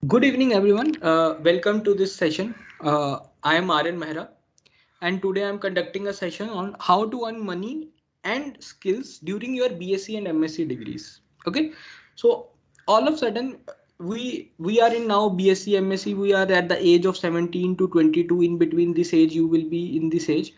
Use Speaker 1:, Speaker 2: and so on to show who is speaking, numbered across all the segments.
Speaker 1: Good evening, everyone. Welcome to this session. I am Aryan Mehra, and today I am conducting a session on how to earn money and skills during your BSc and MSc degrees. Okay, so all of a sudden we are in now BSc MSc. We are at the age of 17 to 22. In between this age, you will be in this age,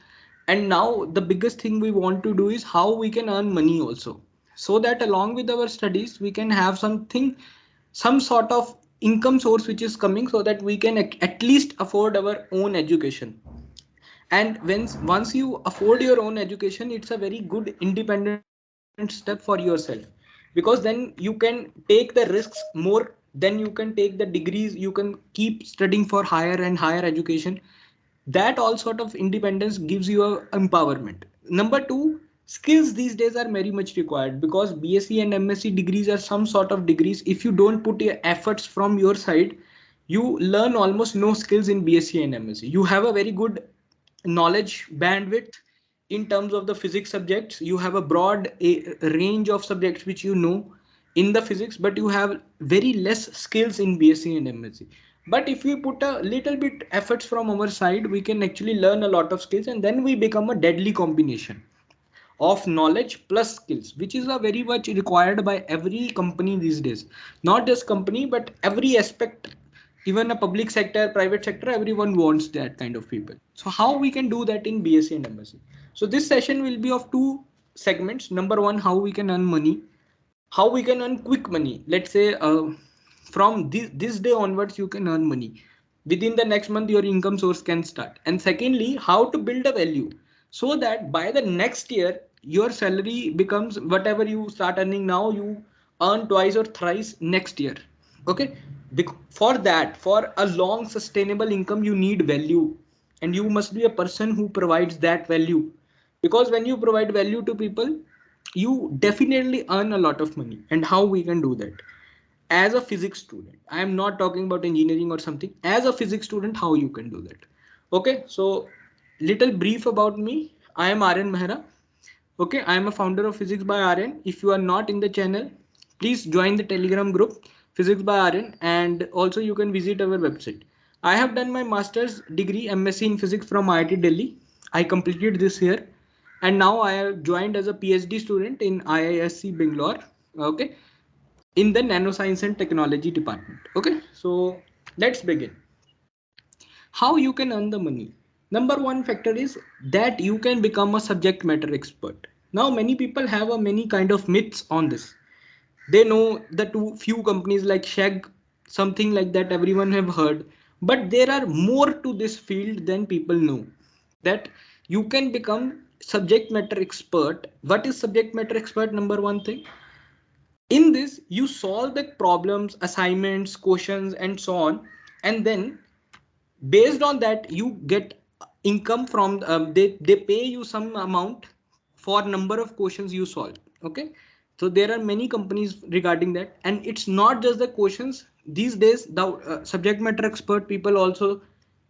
Speaker 1: and now the biggest thing we want to do is how we can earn money also, so that along with our studies we can have some sort of income source which is coming so that we can at least afford our own education. And once you afford your own education, it's a very good independent step for yourself, because then you can take the risks more, then you can take the degrees, you can keep studying for higher and higher education. That all sort of independence gives you a empowerment. Number two, skills these days are very much required, because BSc and MSc degrees are some sort of degrees. If you don't put your efforts from your side, you learn almost no skills in BSc and MSc. You have a very good knowledge bandwidth in terms of the physics subjects. You have a broad range of subjects which you know in the physics, but you have very less skills in BSc and MSc. But if we put a little bit efforts from our side, we can actually learn a lot of skills, and then we become a deadly combination of knowledge plus skills, which is a very much required by every company these days. Not just company, but every aspect, even a public sector, private sector, everyone wants that kind of people. So how we can do that in BSc and MSc? So this session will be of two segments. Number one, how we can earn money, how we can earn quick money. Let's say from this day onwards, you can earn money. Within the next month, your income source can start. And secondly, how to build a value so that by the next year, your salary becomes whatever you start earning now, you earn twice or thrice next year. Okay. For that, for a long sustainable income, you need value, and you must be a person who provides that value, because when you provide value to people, you definitely earn a lot of money. And how we can do that? As a physics student, I am not talking about engineering or something. As a physics student, how you can do that? Okay, so little brief about me. I am Aryan Mehra. Okay, I am a founder of Physics by Aryan. If you are not in the channel, please join the Telegram group Physics by Aryan, and also you can visit our website. I have done my master's degree MSc in physics from IIT Delhi. I completed this year, and now I have joined as a PhD student in IISc Bangalore. Okay, in the nanoscience and technology department. Okay, so let's begin. How you can earn the money? Number one factor is that you can become a subject matter expert. Now many people have a many kind of myths on this. They know the two few companies like Shag, something like that everyone have heard, but there are more to this field than people know. That you can become subject matter expert. What is subject matter expert? Number one thing, in this you solve the problems, assignments, questions, and so on, and then based on that you get income from they pay you some amount for number of questions you solve. Okay, so there are many companies regarding that, and it's not just the questions. These days the subject matter expert people also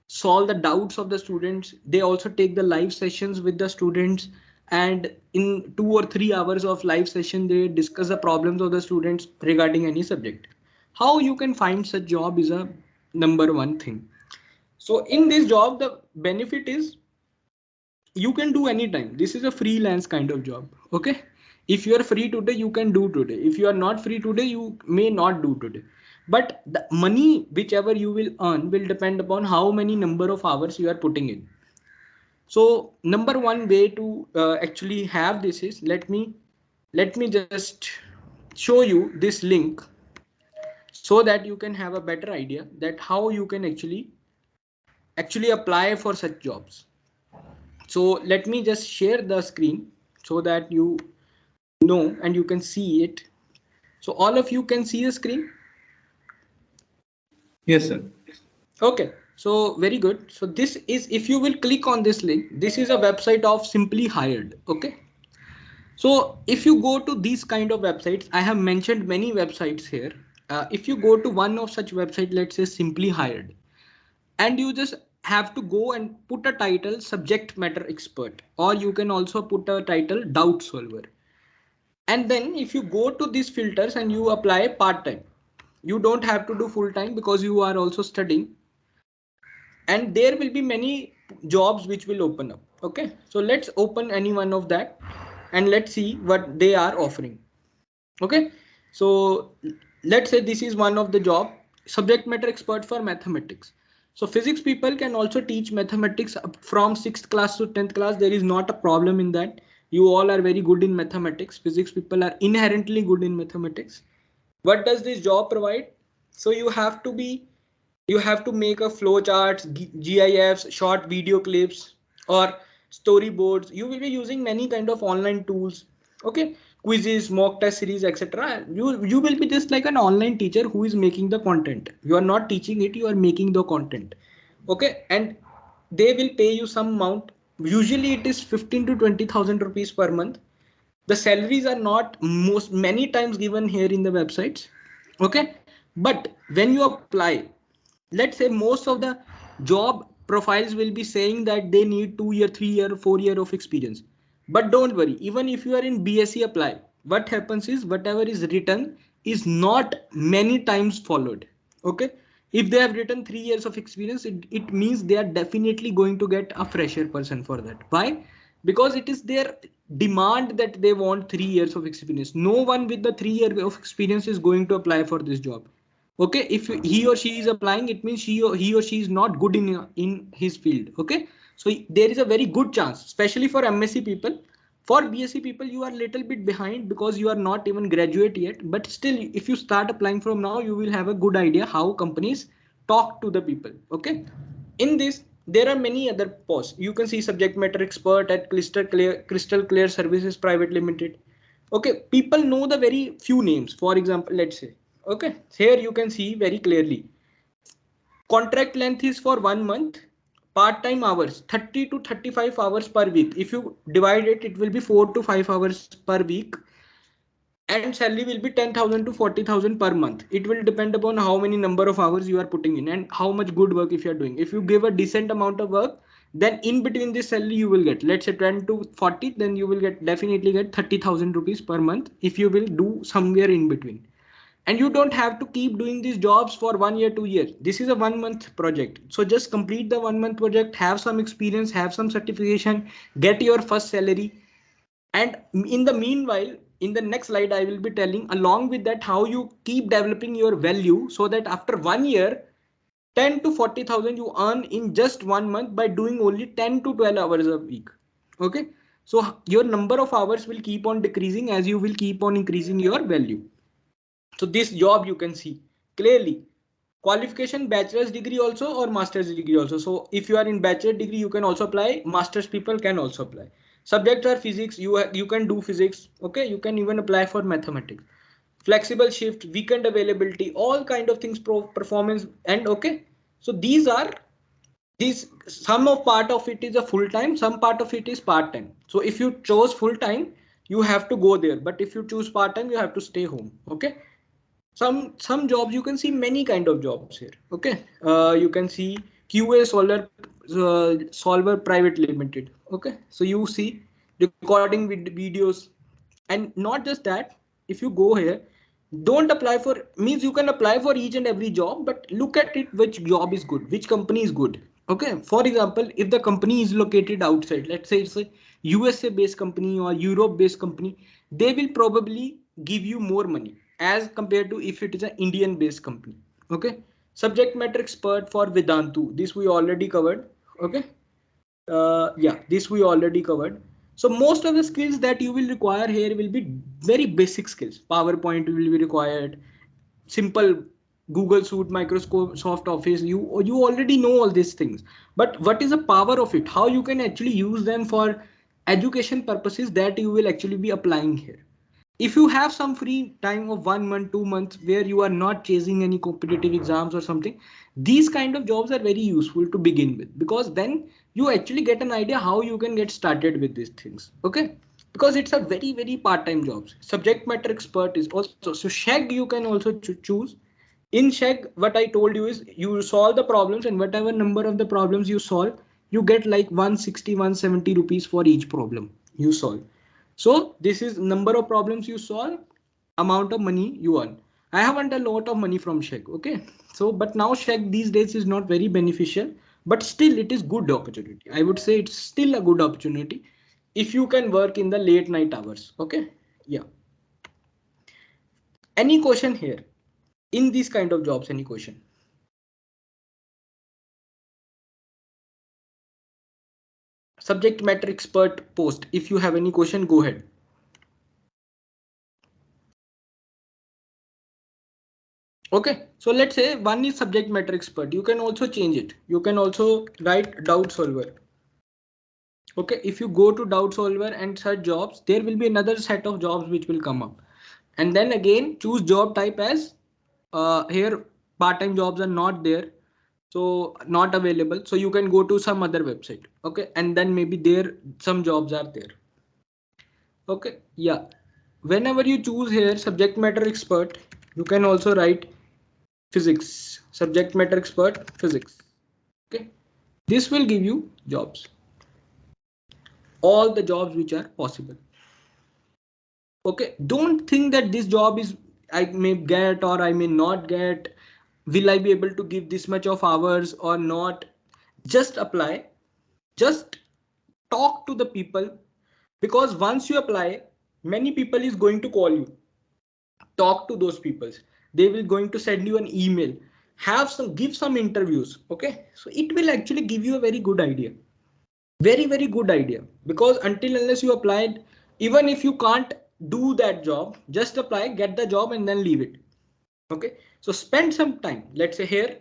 Speaker 1: solve the doubts of the students. They also take the live sessions with the students, and in 2 or 3 hours of live session they discuss the problems of the students regarding any subject. How you can find such job is a number one thing. So in this job, the benefit is you can do anytime. This is a freelance kind of job. Okay. If you are free today, you can do today. If you are not free today, you may not do today. But the money, whichever you will earn, will depend upon how many number of hours you are putting in. So number one way to actually have this is, let me just show you this link so that you can have a better idea that how you can actually apply for such jobs. So let me just share the screen so that you know and you can see it. So all of you can see the screen.
Speaker 2: Yes, sir.
Speaker 1: Okay, so very good. So this is, if you will click on this link, this is a website of Simply Hired. Okay, so if you go to these kind of websites, I have mentioned many websites here. If you go to one of such website, let's say Simply Hired, and you just have to go and put a title subject matter expert, or you can also put a title doubt solver. And then if you go to these filters and you apply part time, You don't have to do full time because you are also studying, and there will be many jobs which will open up. Okay, so let's open any one of that and let's see what they are offering. Okay, so let's say this is one of the job, subject matter expert for mathematics. So physics people can also teach mathematics from 6th class to 10th class. There is not a problem in that. You all are very good in mathematics. Physics people are inherently good in mathematics. What does this job provide? So you have to make a flow charts, GIFs, short video clips, or storyboards. You will be using many kind of online tools. Okay, quizzes, mock test series, etc. You will be just like an online teacher who is making the content. You are not teaching it, you are making the content. Okay, and they will pay you some amount. Usually it is 15 to 20,000 rupees per month. The salaries are not most many times given here in the websites. Okay, but when you apply, let's say most of the job profiles will be saying that they need 2 year, 3 year, 4 year of experience. But don't worry, even if you are in BSc apply, what happens is whatever is written is not many times followed. Okay, if they have written 3 years of experience, it means they are definitely going to get a fresher person for that. Why? Because it is their demand that they want 3 years of experience. No one with the 3 year of experience is going to apply for this job. Okay, if he or she is applying, it means he or she is not good in his field. Okay, so there is a very good chance, especially for MSc people. For BSc people, you are little bit behind because you are not even graduate yet, but still if you start applying from now, you will have a good idea how companies talk to the people. Okay, in this there are many other posts. You can see subject matter expert at Crystal Clear Services Private Limited. Okay, people know the very few names. For example, let's say, okay, here you can see very clearly contract length is for 1 month, part-time hours 30 to 35 hours per week. If you divide it, it will be 4 to 5 hours per week, and salary will be 10,000 to 40,000 per month. It will depend upon how many number of hours you are putting in and how much good work if you are doing. If you give a decent amount of work, then in between this salary you will get, let's say 10 to 40, then you will get definitely get 30,000 rupees per month if you will do somewhere in between. And you don't have to keep doing these jobs for 1 year, 2 years. This is a 1 month project. So just complete the 1 month project, have some experience, have some certification, get your first salary. And in the meanwhile, in the next slide, I will be telling along with that how you keep developing your value so that after 1 year, 10 to 40,000 you earn in just 1 month by doing only 10 to 12 hours a week. Okay. So your number of hours will keep on decreasing as you will keep on increasing your value. So this job you can see clearly qualification bachelor's degree also or master's degree also. So if you are in bachelor degree, you can also apply. Master's people can also apply. Subjects are physics. You can do physics. Okay, you can even apply for mathematics. Flexible shift, weekend availability, all kind of things, performance, and okay. So these some of part of it is a full time, some part of it is part time. So if you chose full time, you have to go there. But if you choose part time, you have to stay home. Okay, some jobs you can see many kind of jobs here. Okay, you can see QA solver private limited. Okay, so you see recording videos, and not just that. If you go here, don't apply for, means you can apply for each and every job, but look at it which job is good, which company is good. Okay, for example, if the company is located outside, let's say it's a USA based company or Europe based company, they will probably give you more money as compared to if it is an Indian based company. Okay, subject matter expert for Vedantu, this we already covered. Okay, yeah, this we already covered. So most of the skills that you will require here will be very basic skills. PowerPoint will be required, simple Google Suite, Microsoft Office. You already know all these things, but what is the power of it, how you can actually use them for education purposes, that you will actually be applying here. If you have some free time of 1 month, 2 months, where you are not chasing any competitive exams or something, these kind of jobs are very useful to begin with, because then you actually get an idea how you can get started with these things. Okay, because it's a very part-time jobs. Subject matter expert is also, so Shag you can also choose. In Shag, what I told you is you solve the problems, and whatever number of the problems you solve, you get like 160, 170 rupees for each problem you solve. So this is number of problems you solve, amount of money you earn. I have earned a lot of money from Shag. Okay. So, but now Shag these days is not very beneficial, but still it is good opportunity. I would say it's still a good opportunity if you can work in the late night hours. Okay. Yeah. Any question here in these kind of jobs? Any question? Subject matter expert post. If you have any question, go ahead. Okay, so let's say one is subject matter expert. You can also change it. You can also write doubt solver. Okay, if you go to doubt solver and search jobs, there will be another set of jobs which will come up. And then again, choose job type as here part-time jobs are not there. So not available. So you can go to some other website. Okay, and then maybe there some jobs are there. Okay, yeah. Whenever you choose here subject matter expert, you can also write physics, subject matter expert physics. Okay, this will give you jobs, all the jobs which are possible. Okay, don't think that this job is I may get or I may not get. Will I be able to give this much of hours or not? Just apply, just talk to the people, because once you apply, many people is going to call you. Talk to those people. They will going to send you an email, have some, give some interviews. Okay, so it will actually give you a very good idea, very good idea, because until unless you applied, even if you can't do that job, just apply, get the job and then leave it. Okay, so spend some time, let's say here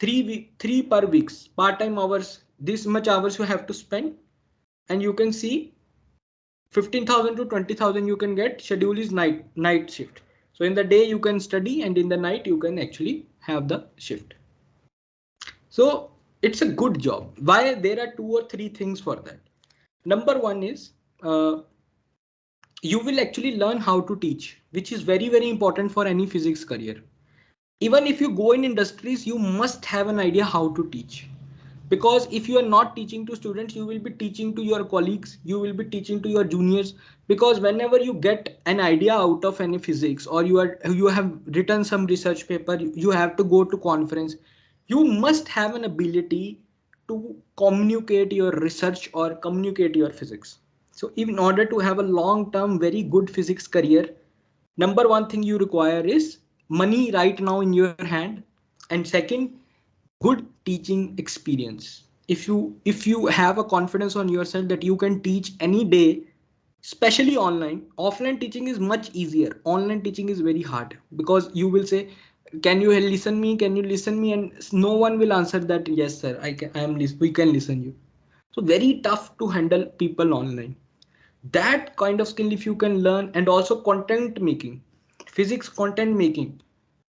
Speaker 1: 3 per weeks part-time hours, this much hours you have to spend, and you can see 15,000 to 20,000 you can get. Schedule is night shift. So in the day you can study and in the night you can actually have the shift. So it's a good job. Why? There are 2 or 3 things for that. Number one is you will actually learn how to teach, which is very important for any physics career. Even if you go in industries, you must have an idea how to teach. Because if you are not teaching to students, you will be teaching to your colleagues, you will be teaching to your juniors. Because whenever you get an idea out of any physics, or you have written some research paper, you have to go to conference, you must have an ability to communicate your research or communicate your physics. So in order to have a long term very good physics career, number one thing you require is money right now in your hand, and second, good teaching experience. If you have a confidence on yourself that you can teach any day, especially online. Offline teaching is much easier, online teaching is very hard, because you will say, can you listen me, can you listen me, and no one will answer that yes sir, we can listen you. So very tough to handle people online. That kind of skill if you can learn, and also content making, physics content making,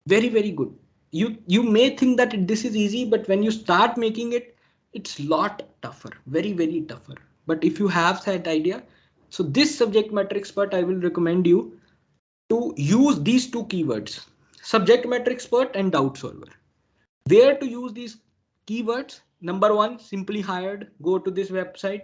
Speaker 1: very good. You may think that this is easy, but when you start making it, it's lot tougher, very tougher. But if you have that idea, so this subject matter expert, I will recommend you to use these 2 keywords, subject matter expert and doubt solver. Where to use these keywords? Number one, simply hired. Go to this website,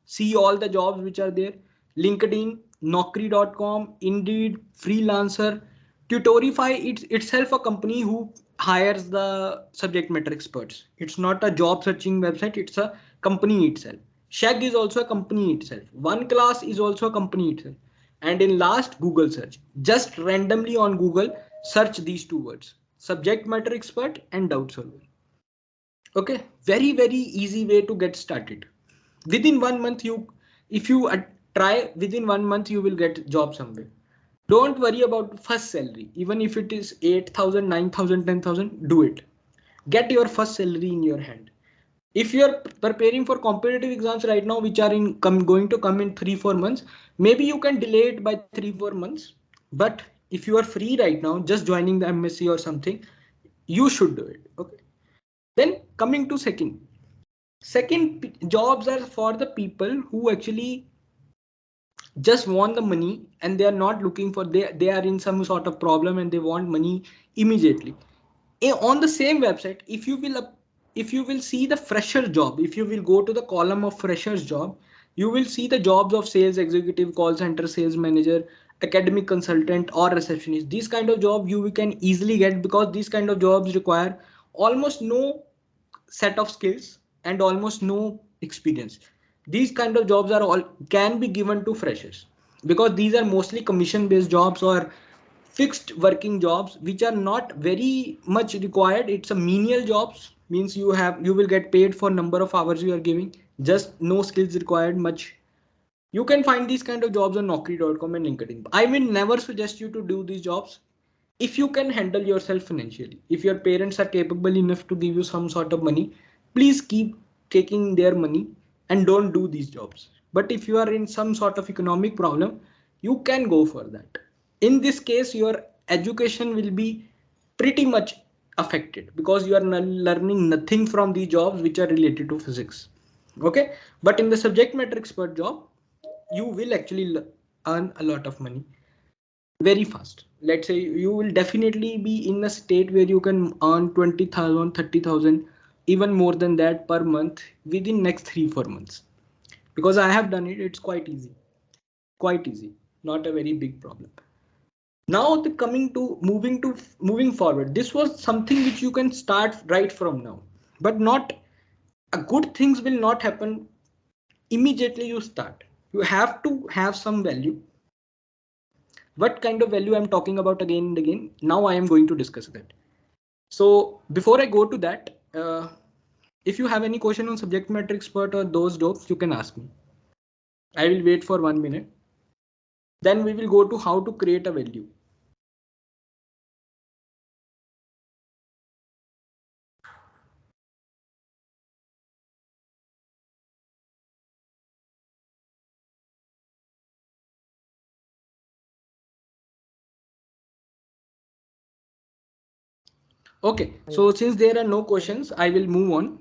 Speaker 1: see all the jobs which are there. LinkedIn, Naukri.com, Indeed, Freelancer, Tutorify. It's itself a company who hires the subject matter experts. It's not a job searching website. It's a company itself. Shag is also a company itself. One Class is also a company itself. And in last, Google search. Just randomly on Google, search these 2 words, subject matter expert and doubt solver. Okay, very easy way to get started. Within 1 month, if you try, within 1 month you will get job somewhere. Don't worry about first salary, even if it is 8,000, 9,000, 10,000. Do it. Get your first salary in your hand. If you are preparing for competitive exams right now, which are going to come in 3-4 months, maybe you can delay it by 3-4 months. But if you are free right now, just joining the MSc or something, you should do it. Okay. Then coming to second jobs are for the people who actually just want the money, and they are not looking for, they are in some sort of problem and they want money immediately. On the same website, if you will see the fresher job, if you will go to the column of freshers job, you will see the jobs of sales executive, call center sales manager, academic consultant or receptionist. These kind of job you can easily get, because these kind of jobs require almost no set of skills and almost no experience. These kind of jobs are all can be given to freshers, because these are mostly commission based jobs or fixed working jobs which are not very much required. It's a menial jobs, means you will get paid for number of hours you are giving, just no skills required much. You can find these kind of jobs on naukri.com and LinkedIn. I will never suggest you to do these jobs if you can handle yourself financially. If your parents are capable enough to give you some sort of money, please keep taking their money and don't do these jobs. But if you are in some sort of economic problem, you can go for that. In this case, your education will be pretty much affected, because you are learning nothing from the jobs which are related to physics. Okay, but in the subject matter expert job, you will actually earn a lot of money very fast. Let's say you will definitely be in a state where you can earn 20,000, 30,000, even more than that per month within next 3 4 months. Because I have done it, it's quite easy, not a very big problem. Now the coming to moving forward, this was something which you can start right from now, but not a good things will not happen immediately you start. You have to have some value. What kind of value I'm talking about again and again, now I am going to discuss that. So before I go to that, if you have any question on subject matter expert or those jobs, you can ask me. I will wait for 1 minute, then we will go to how to create a value. Okay, so since there are no questions, I will move on.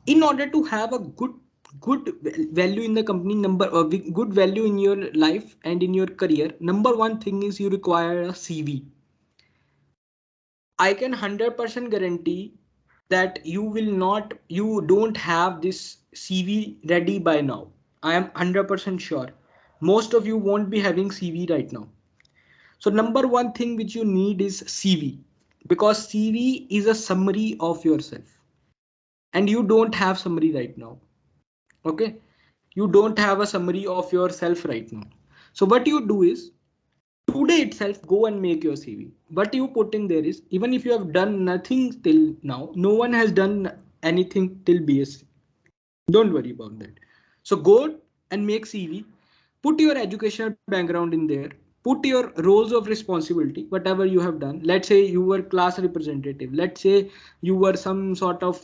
Speaker 1: In order to have a good value in the company, good value in your life and in your career, number one thing is you require a CV. I can 100% guarantee that you don't have this CV ready by now. I am 100% sure. Most of you won't be having CV right now. So number one thing which you need is CV, because CV is a summary of yourself and you don't have summary right now. Okay. You don't have a summary of yourself right now. So what you do is, today itself go and make your CV. What you put in there is, even if you have done nothing till now, no one has done anything till BSc. Don't worry about that. So go and make CV, put your educational background in there, put your roles of responsibility, whatever you have done. Let's say you were class representative. Let's say you were some sort of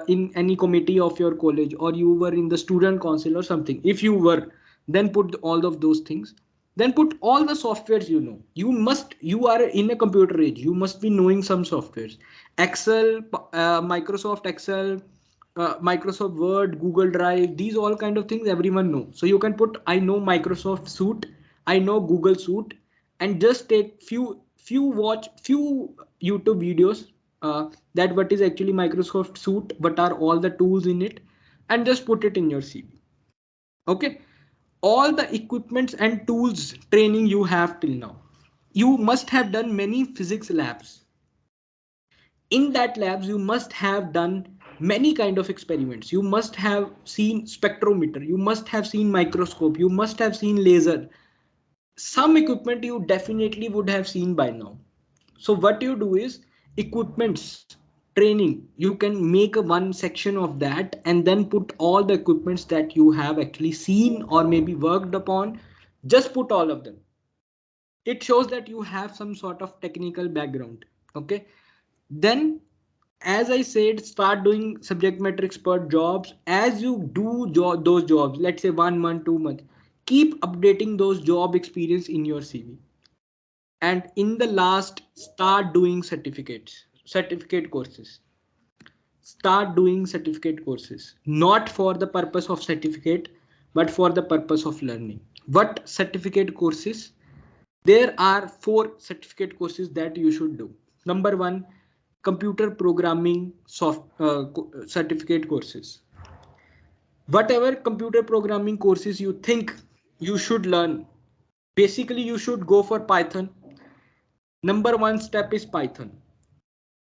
Speaker 1: in any committee of your college, or you were in the student council or something. If you were, then put all of those things. Then put all the softwares you know. You are in a computer age. You must be knowing some softwares. Excel, Microsoft Excel, Microsoft Word, Google Drive, these all kind of things everyone know. So you can put, I know Microsoft Suite, I know Google Suite, and just take watch few YouTube videos that what is actually Microsoft Suite, what are all the tools in it, and just put it in your CV. Okay, all the equipments and tools training you have till now. You must have done many physics labs. In that labs you must have done many kind of experiments. You must have seen spectrometer, you must have seen microscope, you must have seen laser. Some equipment you definitely would have seen by now. So what you do is, equipments training, you can make a one section of that and then put all the equipments that you have actually seen or maybe worked upon. Just put all of them. It shows that you have some sort of technical background. Okay, then as I said, start doing subject matter expert jobs. As you do those jobs, let's say 1 month, 2 months, keep updating those job experience in your CV. And in the last, start doing certificate courses. Start doing certificate courses, not for the purpose of certificate, but for the purpose of learning. What certificate courses? There are 4 certificate courses that you should do. Number one, computer programming certificate courses. Whatever computer programming courses you think you should learn. Basically, you should go for Python. Number one step is Python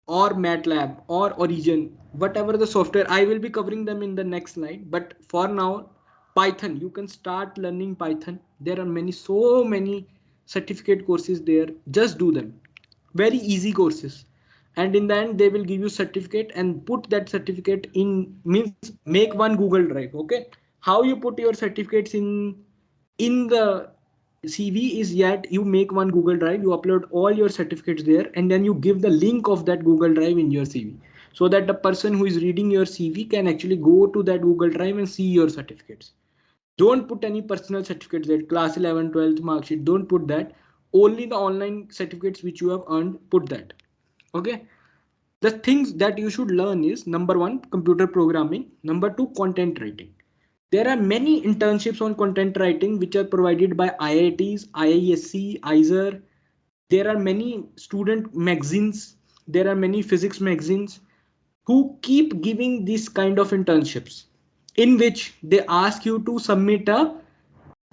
Speaker 1: or MATLAB or Origin, whatever the software. I will be covering them in the next slide. But for now, Python, you can start learning Python. There are so many certificate courses there. Just do them. Very easy courses. And in the end, they will give you certificate and put that certificate in, means make one Google Drive. Okay. How you put your certificates in the CV is yet you make one Google Drive, you upload all your certificates there, and then you give the link of that Google Drive in your CV so that the person who is reading your CV can actually go to that Google Drive and see your certificates. Don't put any personal certificates there, class 11, 12th mark sheet. Don't put that. Only the online certificates which you have earned, put that. Okay. The things that you should learn is number one, computer programming. Number two, content writing. There are many internships on content writing which are provided by IITs, IISc, IISER. There are many student magazines. There are many physics magazines who keep giving these kind of internships in which they ask you to submit a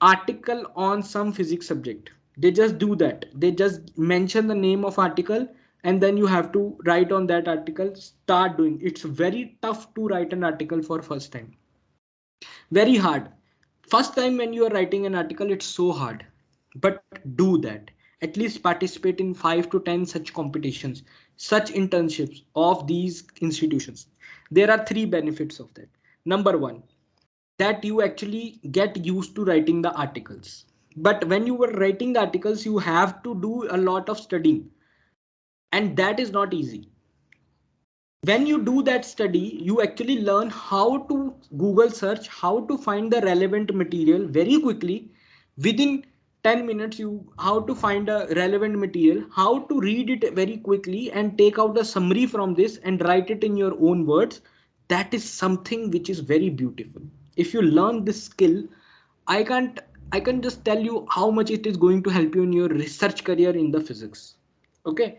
Speaker 1: article on some physics subject. They just do that. They just mention the name of article and then you have to write on that article. Start doing. It's very tough to write an article for first time. Very hard. First time when you are writing an article, it's so hard. But do that. At least participate in 5 to 10 such competitions, such internships of these institutions. There are three benefits of that. Number one, that you actually get used to writing the articles. But when you were writing the articles, you have to do a lot of studying, and that is not easy. When you do that study, you actually learn how to Google search, how to find the relevant material very quickly. Within 10 minutes, you how to find a relevant material, how to read it very quickly and take out a summary from this and write it in your own words. That is something which is very beautiful. If you learn this skill, i can't I can just tell you how much it is going to help you in your research career in the physics. Okay.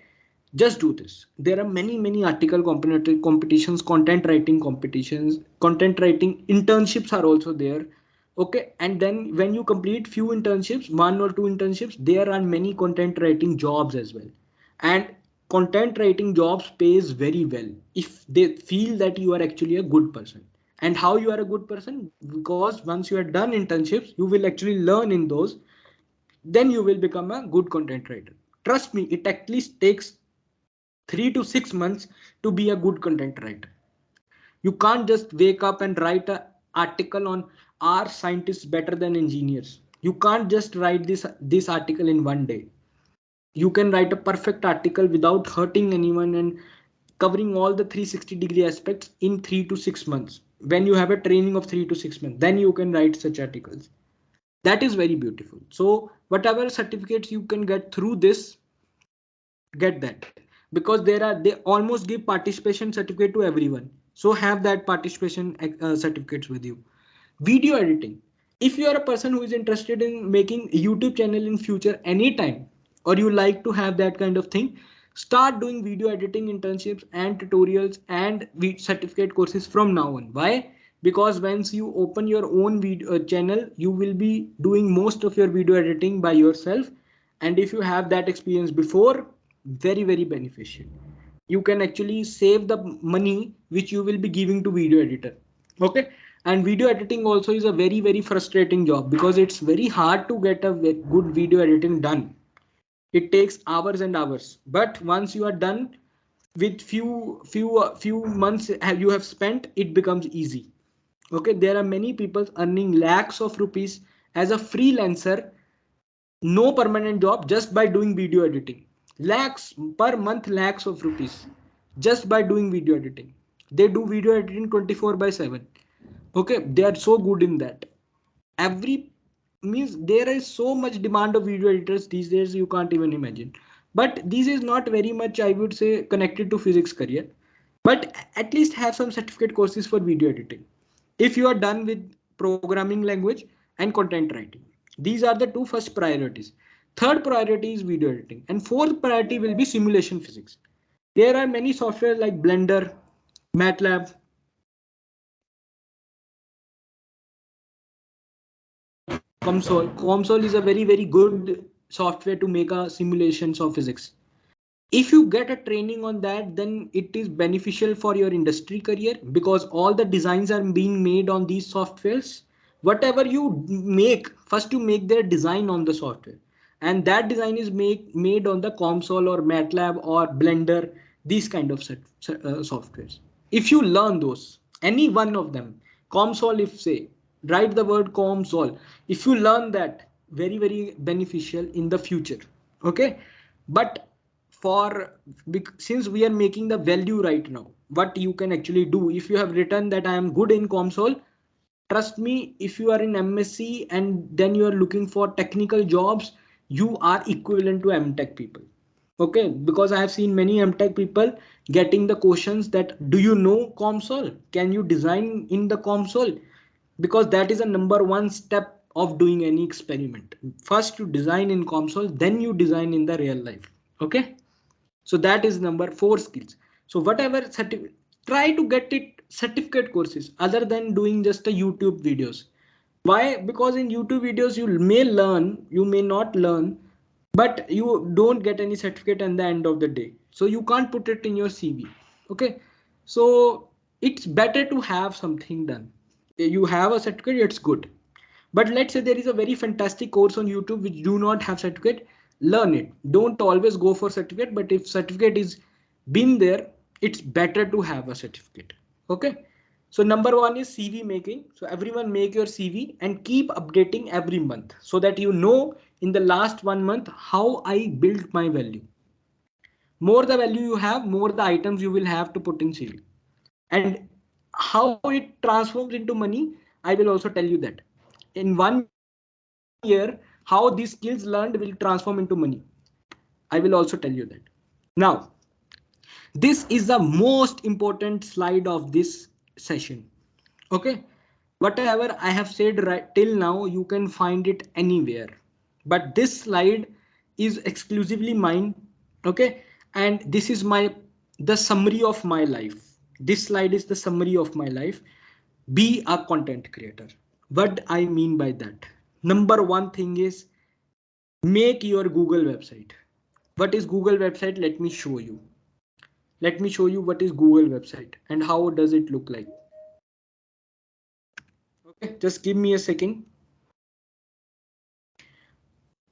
Speaker 1: Just do this. There are many article competitions, content writing competitions, content writing internships are also there. Okay. And then when you complete few internships, one or two internships, there are many content writing jobs as well. And content writing jobs pays very well if they feel that you are actually a good person. And how you are a good person? Because once you are done internships, you will actually learn in those, then you will become a good content writer. Trust me, it at least takes 3 to 6 months to be a good content writer. You can't just wake up and write an article on are scientists better than engineers. You can't just write this article in one day. You can write a perfect article without hurting anyone and covering all the 360-degree aspects in 3 to 6 months. When you have a training of 3 to 6 months, then you can write such articles. That is very beautiful. So whatever certificates you can get through this, get that, because they almost give participation certificate to everyone. So have that participation certificates with you. Video editing. If you are a person who is interested in making a YouTube channel in future anytime, or you like to have that kind of thing, start doing video editing internships and tutorials and certificate courses from now on. Why? Because once you open your own video channel, you will be doing most of your video editing by yourself. And if you have that experience before, very beneficial. You can actually save the money which you will be giving to video editor. Okay. And video editing also is a very frustrating job because it's very hard to get a good video editing done. It takes hours and hours, but once you are done with few months you have spent, it becomes easy. Okay. There are many people earning lakhs of rupees as a freelancer, no permanent job, just by doing video editing. Lakhs per month, lakhs of rupees just by doing video editing. They do video editing 24 by 7. Okay. They are so good in that. Every means there is so much demand of video editors these days, you can't even imagine. But this is not very much, I would say, connected to physics career. But at least have some certificate courses for video editing if you are done with programming language and content writing. These are the two first priorities. Third priority is video editing, and fourth priority will be simulation physics. There are many software like Blender, MATLAB, COMSOL is a very good software to make a simulations of physics. If you get a training on that, then it is beneficial for your industry career, because all the designs are being made on these softwares. Whatever you make, first you make their design on the software, and that design is made on the COMSOL or MATLAB or Blender, these kind of softwares. If you learn those, any one of them, COMSOL, if say, write the word COMSOL, if you learn that, very beneficial in the future. Okay, but for, since we are making the value right now, what you can actually do, if you have written that I am good in COMSOL, trust me, if you are in MSc and then you are looking for technical jobs, you are equivalent to MTech people. Okay, because I have seen many MTech people getting the questions that, do you know COMSOL? Can you design in the COMSOL? Because that is a number one step of doing any experiment. First you design in COMSOL, then you design in the real life. Okay, so that is number 4 skills. So whatever try to get it certificate courses other than doing just a YouTube videos. Why? Because in YouTube videos you may learn, you may not learn, but you don't get any certificate at the end of the day. So you can't put it in your CV. Okay, so it's better to have something done. You have a certificate, it's good. But let's say there is a very fantastic course on YouTube which do not have certificate, learn it. Don't always go for certificate, but if certificate is been there, it's better to have a certificate. Okay. So number 1 is CV making. So everyone make your CV and keep updating every month so that you know in the last 1 month how I built my value. More the value you have, more the items you will have to put in CV. And how it transforms into money, I will also tell you that. In 1 year, how these skills learned will transform into money. I will also tell you that. Now, this is the most important slide of this session. Okay, whatever I have said right till now, you can find it anywhere. But this slide is exclusively mine. Okay, and this is the summary of my life. This slide is the summary of my life. Be a content creator. What I mean by that? Number 1 thing is make your Google website. What is Google website? Let me show you. Let me show you what is Google website and how does it look like. Okay, just give me a second.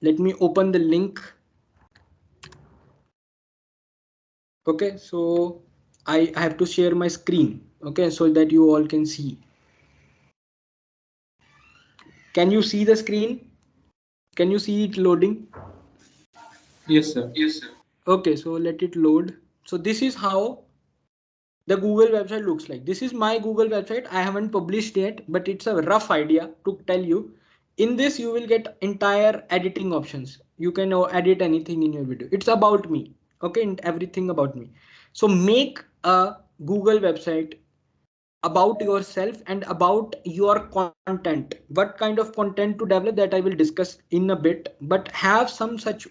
Speaker 1: Let me open the link. Okay, so I have to share my screen. Okay, so that you all can see. Can you see the screen? Can you see it loading?
Speaker 2: Yes, sir.
Speaker 1: Yes, sir. Okay, so let it load. So this is how the Google website looks like. This is my Google website. I haven't published yet, but it's a rough idea to tell you. In this, you will get entire editing options. You can edit anything in your video. It's about me. Okay, and everything about me. So make a Google website about yourself and about your content. What kind of content to develop, that I will discuss in a bit, but have some such,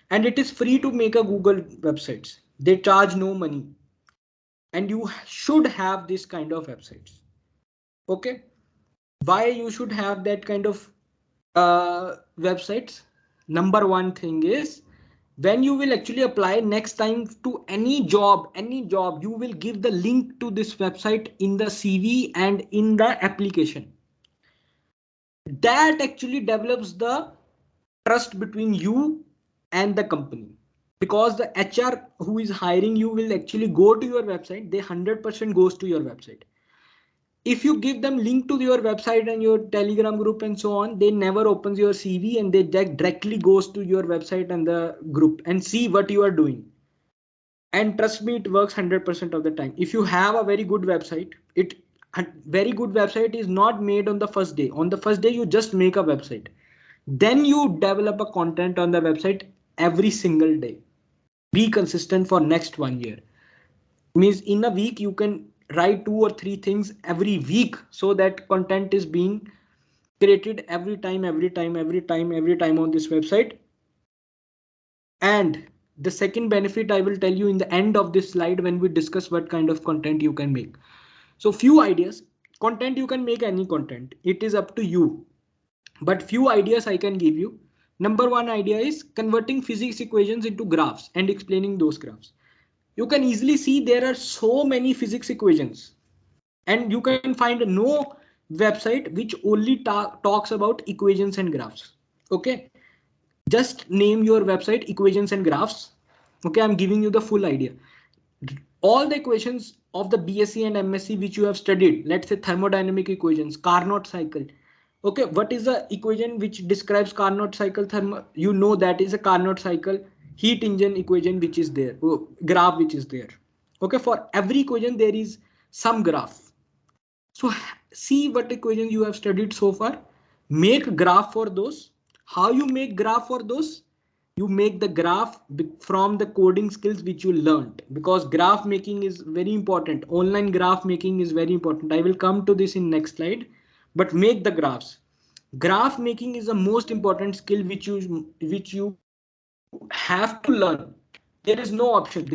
Speaker 1: and it is free to make a Google websites. They charge no money, and you should have this kind of websites. Okay, why you should have that kind of websites? Number 1 thing is, when you will actually apply next time to any job, you will give the link to this website in the CV and in the application. That actually develops the trust between you and the company, because the HR who is hiring you will actually go to your website. They 100% goes to your website. If you give them link to your website and your Telegram group and so on, they never opens your CV, and they directly goes to your website and the group and see what you are doing. And trust me, it works 100% of the time. If you have a very good website, a very good website is not made on the first day. On the first day, you just make a website. Then you develop a content on the website every single day. Be consistent for next 1 year. Means in a week you can write 2 or 3 things every week, so that content is being created every time on this website. And the second benefit I will tell you in the end of this slide when we discuss what kind of content you can make. So few ideas. Content, you can make any content, it is up to you. but few ideas I can give you. Number one idea is converting physics equations into graphs and explaining those graphs. You can easily see there are so many physics equations, and you can find no website which only talks about equations and graphs. Okay, just name your website equations and graphs. Okay, I'm giving you the full idea. All the equations of the BSc and MSc which you have studied, let's say thermodynamic equations, Carnot cycle. Okay, what is the equation which describes Carnot cycle? You know that is a Carnot cycle heat engine equation which is there, graph which is there. Okay, for every equation there is some graph. So see what equation you have studied so far. Make graph for those. How you make graph for those? You make the graph from the coding skills which you learned, because graph making is very important. Online graph making is very important. I will come to this in next slide, but make the graphs. Graph making is the most important skill which you have to learn. There is no option.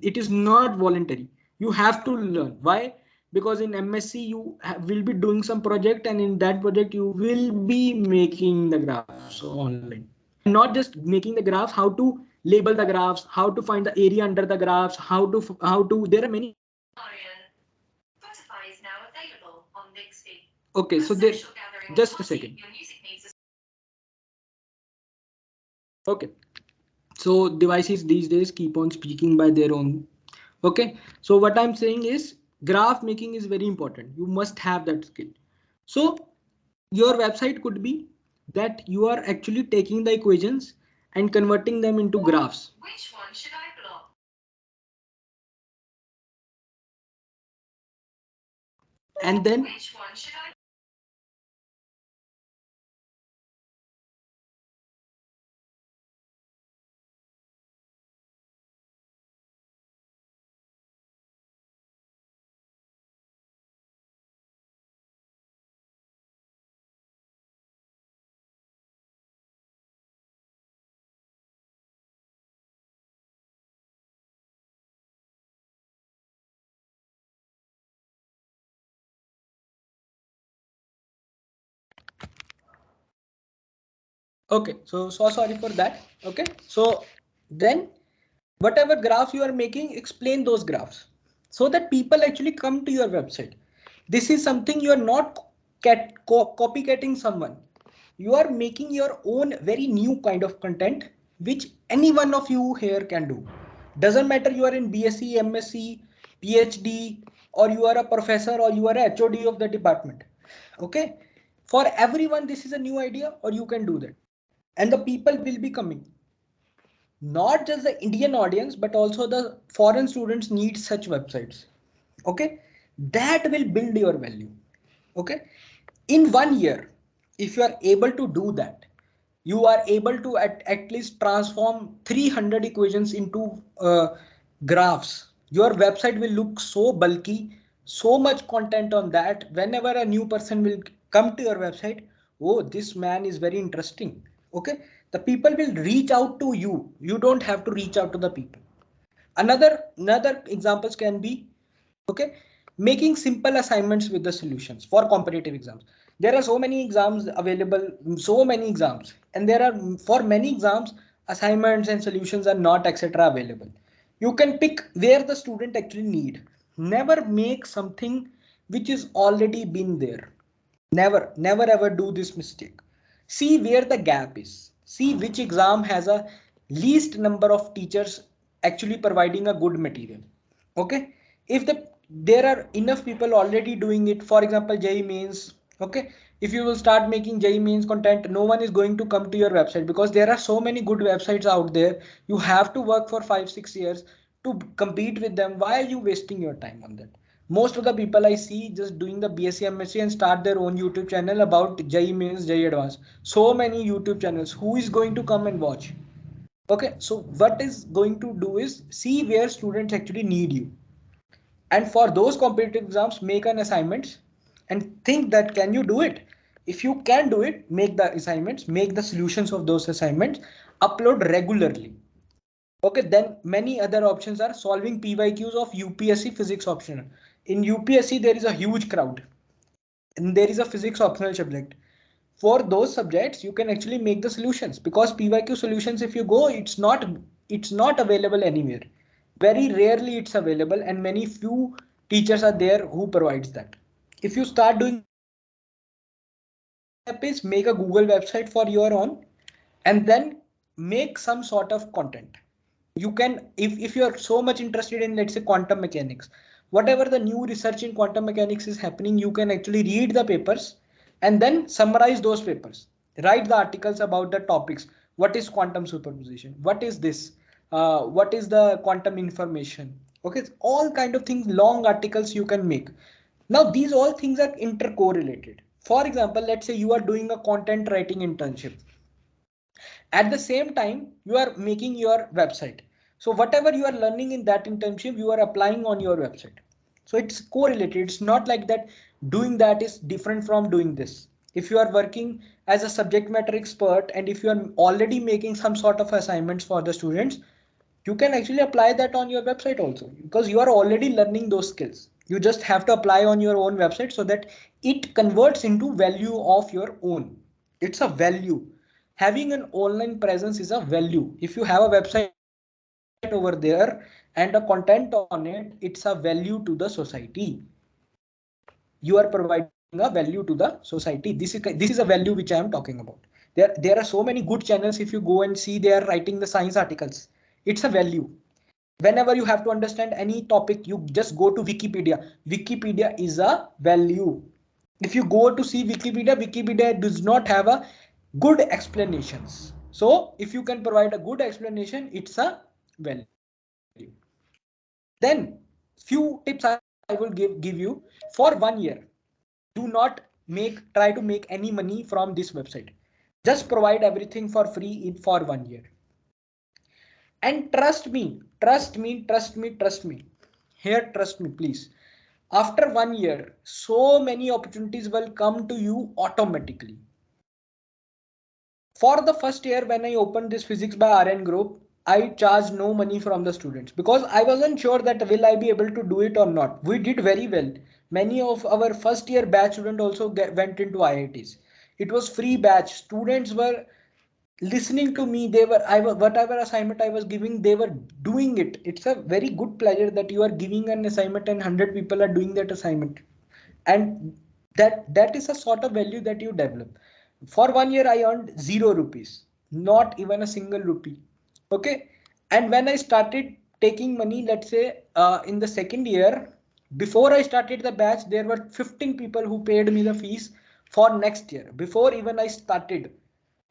Speaker 1: It is not voluntary. You have to learn. Why? Because in MSc you will be doing some project, and in that project you will be making the graphs online, and not just making the graphs, how to label the graphs, how to find the area under the graphs, how to there are many. Spotify is now available on Bixby. Okay, so there, just a second. Okay, so devices these days keep on speaking by their own. Okay, so what I'm saying is graph making is very important. You must have that skill. So your website could be that you are actually taking the equations and converting them into graphs. Which one should I block? And then which one should I? Okay, so sorry for that. Okay, so then whatever graphs you are making, explain those graphs so that people actually come to your website. This is something you are not copycatting someone. You are making your own very new kind of content which any one of you here can do. Doesn't matter you are in BSc, MSc, PhD, or you are a professor, or you are a HOD of the department. Okay, for everyone this is a new idea, or you can do that, and the people will be coming. Not just the Indian audience, but also the foreign students need such websites. Okay, that will build your value. Okay, in 1 year, if you are able to do that, you are able to at least transform 300 equations into graphs. Your website will look so bulky, so much content on that. Whenever a new person will come to your website, oh, this man is very interesting. Okay, the people will reach out to you. You don't have to reach out to the people. Another examples can be, okay, making simple assignments with the solutions for competitive exams. There are so many exams available, so many exams, and there are for many exams assignments and solutions are not etc available. You can pick where the student actually need. Never make something which is already been there. Never ever do this mistake. See where the gap is. See which exam has a least number of teachers actually providing a good material. Okay, if there are enough people already doing it, for example JEE Mains. Okay, if you will start making JEE Mains content, no one is going to come to your website because there are so many good websites out there. You have to work for 5-6 years to compete with them. Why are you wasting your time on that? Most of the people I see just doing the BSc MSc and start their own YouTube channel about JEE Mains, JEE Advanced. So many YouTube channels. Who is going to come and watch? Okay, so what is going to do is see where students actually need you, and for those competitive exams make an assignments and think that can you do it. If you can do it, make the assignments, make the solutions of those assignments, upload regularly. Okay, then many other options are solving PYQs of UPSC physics optional. In UPSC there is a huge crowd and there is a physics optional subject. for those subjects, you can actually make the solutions, because PYQ solutions, if you go, it's not available anywhere. Very rarely it's available, and many few teachers are there who provides that. If you start doing that, what you can do, first step is make a Google website for your own, and then make some sort of content. You can, if you're so much interested in, let's say, quantum mechanics, whatever the new research in quantum mechanics is happening, you can actually read the papers and then summarize those papers, write the articles about the topics. What is quantum superposition, what is this, what is the quantum information? Okay, all kind of things, long articles you can make. Now these all things are intercorrelated. For example, let's say you are doing a content writing internship, at the same time you are making your website. So whatever you are learning in that internship, you are applying on your website. So it's correlated. It's not like that doing that is different from doing this. If you are working as a subject matter expert, and if you are already making some sort of assignments for the students, you can actually apply that on your website also, because you are already learning those skills. You just have to apply on your own website so that it converts into value of your own. It's a value. Having an online presence is a value. If you have a website over there and a content on it, it's a value to the society. You are providing a value to the society. This is a value which I am talking about. There are so many good channels. If you go and see, they are writing the science articles. It's a value. Whenever you have to understand any topic, you just go to Wikipedia. Wikipedia is a value. If you go to see Wikipedia, Wikipedia does not have a good explanations. So if you can provide a good explanation, it's a value. Then few tips I will give you. For 1 year, do not try to make any money from this website. Just provide everything for free for 1 year. And trust me, trust me, trust me, trust me. Here, trust me, please. After 1 year, so many opportunities will come to you automatically. For the first year, when I opened this Physics by RN group, I charged no money from the students because I wasn't sure that will I be able to do it or not. We did very well. Many of our first year batch students also went into IITs. It was free batch. Students were listening to me. They were, whatever assignment I was giving, they were doing it. It's a very good pleasure that you are giving an assignment and 100 people are doing that assignment. And that is a sort of value that you develop. For 1 year, I earned 0 rupees, not even a single rupee. Okay. And when I started taking money, let's say in the second year, before I started the batch, there were 15 people who paid me the fees for next year before even I started.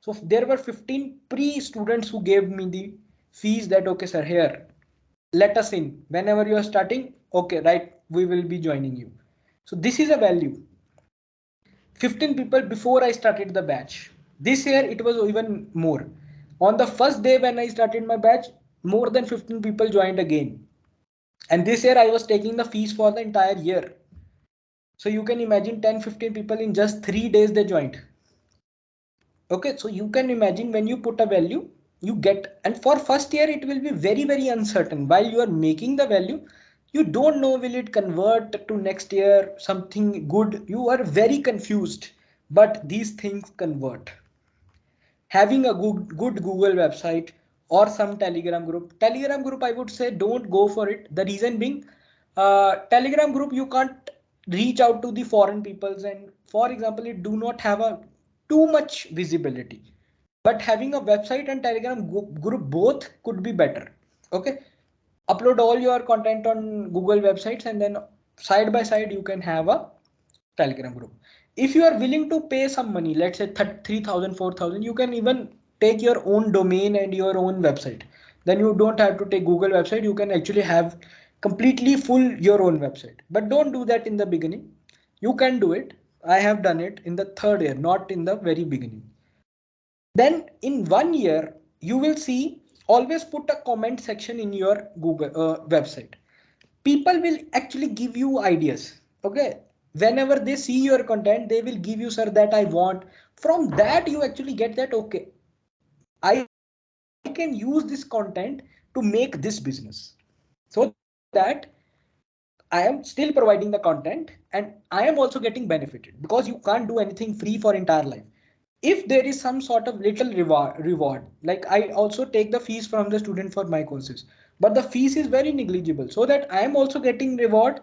Speaker 1: So there were 15 pre-students who gave me the fees that, okay, sir, here, let us in. Whenever you are starting, okay, right, we will be joining you. So this is a value. 15 people before I started the batch. This year it was even more. On the first day when I started my batch, more than 15 people joined again. And this year I was taking the fees for the entire year. So you can imagine 10-15 people in just 3 days they joined. Okay, so you can imagine when you put a value, you get, and for first year it will be very, very uncertain. While you are making the value, you don't know will it convert to next year something good. You are very confused, but these things convert. Having a good Google website or some Telegram group, I would say don't go for it. The reason being, Telegram group, you can't reach out to the foreign peoples, and for example, it do not have a too much visibility. But having a website and Telegram group both could be better. Okay, upload all your content on Google websites, and then side by side you can have a Telegram group. If you are willing to pay some money, let's say 3,000, 4,000, you can even take your own domain and your own website. Then you don't have to take Google website. You can actually have completely full your own website. But don't do that in the beginning. You can do it. I have done it in the third year, not in the very beginning. Then in 1 year, you will see, always put a comment section in your Google website. People will actually give you ideas. Okay, whenever they see your content, they will give you, sir, that I want. From that you actually get that, okay, I can use this content to make this business, so that I am still providing the content and I am also getting benefited, because you can't do anything free for entire life. if there is some sort of little reward, like I also take the fees from the student for my courses, but the fees is very negligible, so that I am also getting reward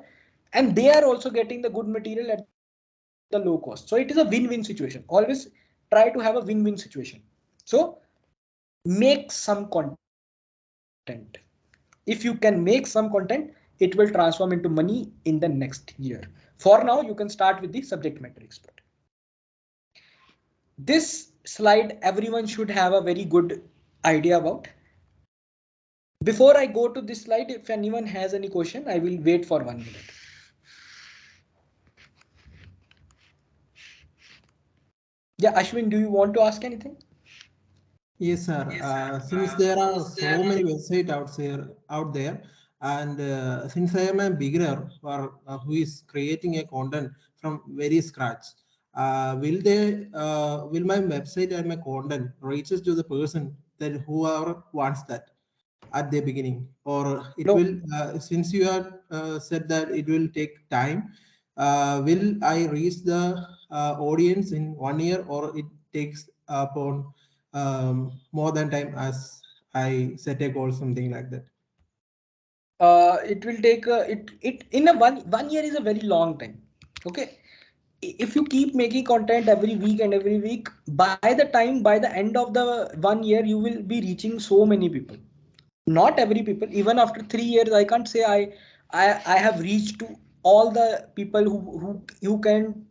Speaker 1: and they are also getting the good material at the low cost. So it is a win-win situation. Always try to have a win-win situation. So make some content. If you can make some content, it will transform into money in the next year. For now, you can start with the subject matter expert. This slide everyone should have a very good idea about. Before I go to this slide, if anyone has any question, I will wait for 1 minute. Yeah, Ashwin, do you want to ask anything?
Speaker 3: Yes, sir. Since there are so many websites out there, and since I am a beginner who is creating a content from very scratch, will my website and my content reaches to the person that whoever wants that at the beginning, or it
Speaker 1: No.
Speaker 3: will since you have said that it will take time, will I reach the audience in 1 year, or it takes upon more than time as I set a goal, something like that?
Speaker 1: It will take it in a 1 year is a very long time. Okay, if you keep making content every week and every week, by the end of the 1 year, you will be reaching so many people. Not every people, even after 3 years, I can't say I have reached to all the people who can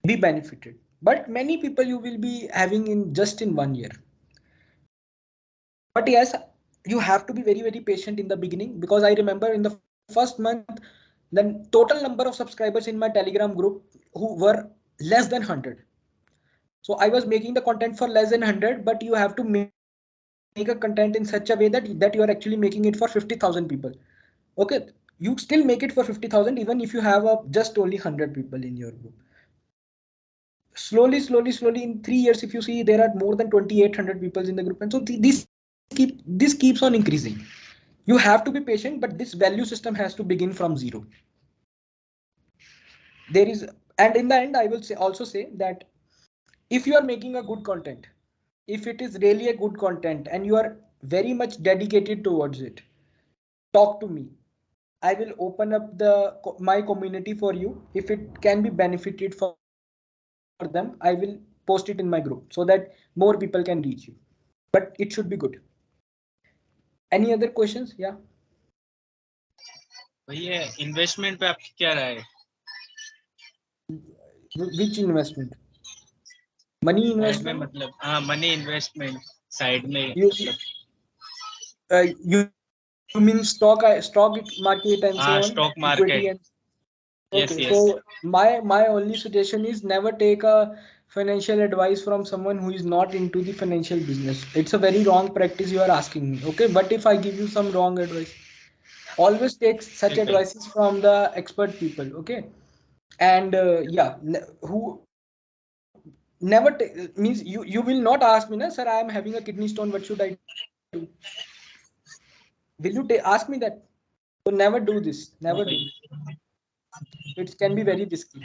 Speaker 1: be benefited, but many people you will be having in just in 1 year. But yes, you have to be very patient in the beginning, because I remember in the first month, the total number of subscribers in my Telegram group who were less than 100. So I was making the content for less than 100, but you have to make a content in such a way that you are actually making it for 50,000 people. Okay, you still make it for 50,000 even if you have just only 100 people in your group. Slowly in 3 years, if you see, there are more than 2,800 people in the group, and so this keeps on increasing. You have to be patient, but this value system has to begin from zero. There is, and in the end, I will say also say that if you are making a good content, if it is really a good content and you are very much dedicated towards it, talk to me. I will open up my community for you. If it can be benefited for them, I will post it in my group so that more people can reach you. But it should be good. Any other questions? Yeah.
Speaker 2: भैया investment पे आपकी क्या राय है?
Speaker 1: Which investment? Money
Speaker 2: side में
Speaker 1: investment?
Speaker 2: मतलब हाँ money investment side में
Speaker 1: You
Speaker 2: मतलब
Speaker 1: you mean stock market and so on,
Speaker 2: हाँ stock
Speaker 1: equity and
Speaker 2: market. Yes
Speaker 1: okay.
Speaker 2: Yes.
Speaker 1: So my only suggestion is never take a financial advice from someone who is not into the financial business. It's a very wrong practice you are asking me. Okay, but if I give you some wrong advice, always take such
Speaker 2: ठीक है.
Speaker 1: advices from the expert people. Okay, and yeah, who never means you will not ask me, na, sir, I am having a kidney stone, what should I do? Will you ask me that? So never do this. Never do. It can be very risky.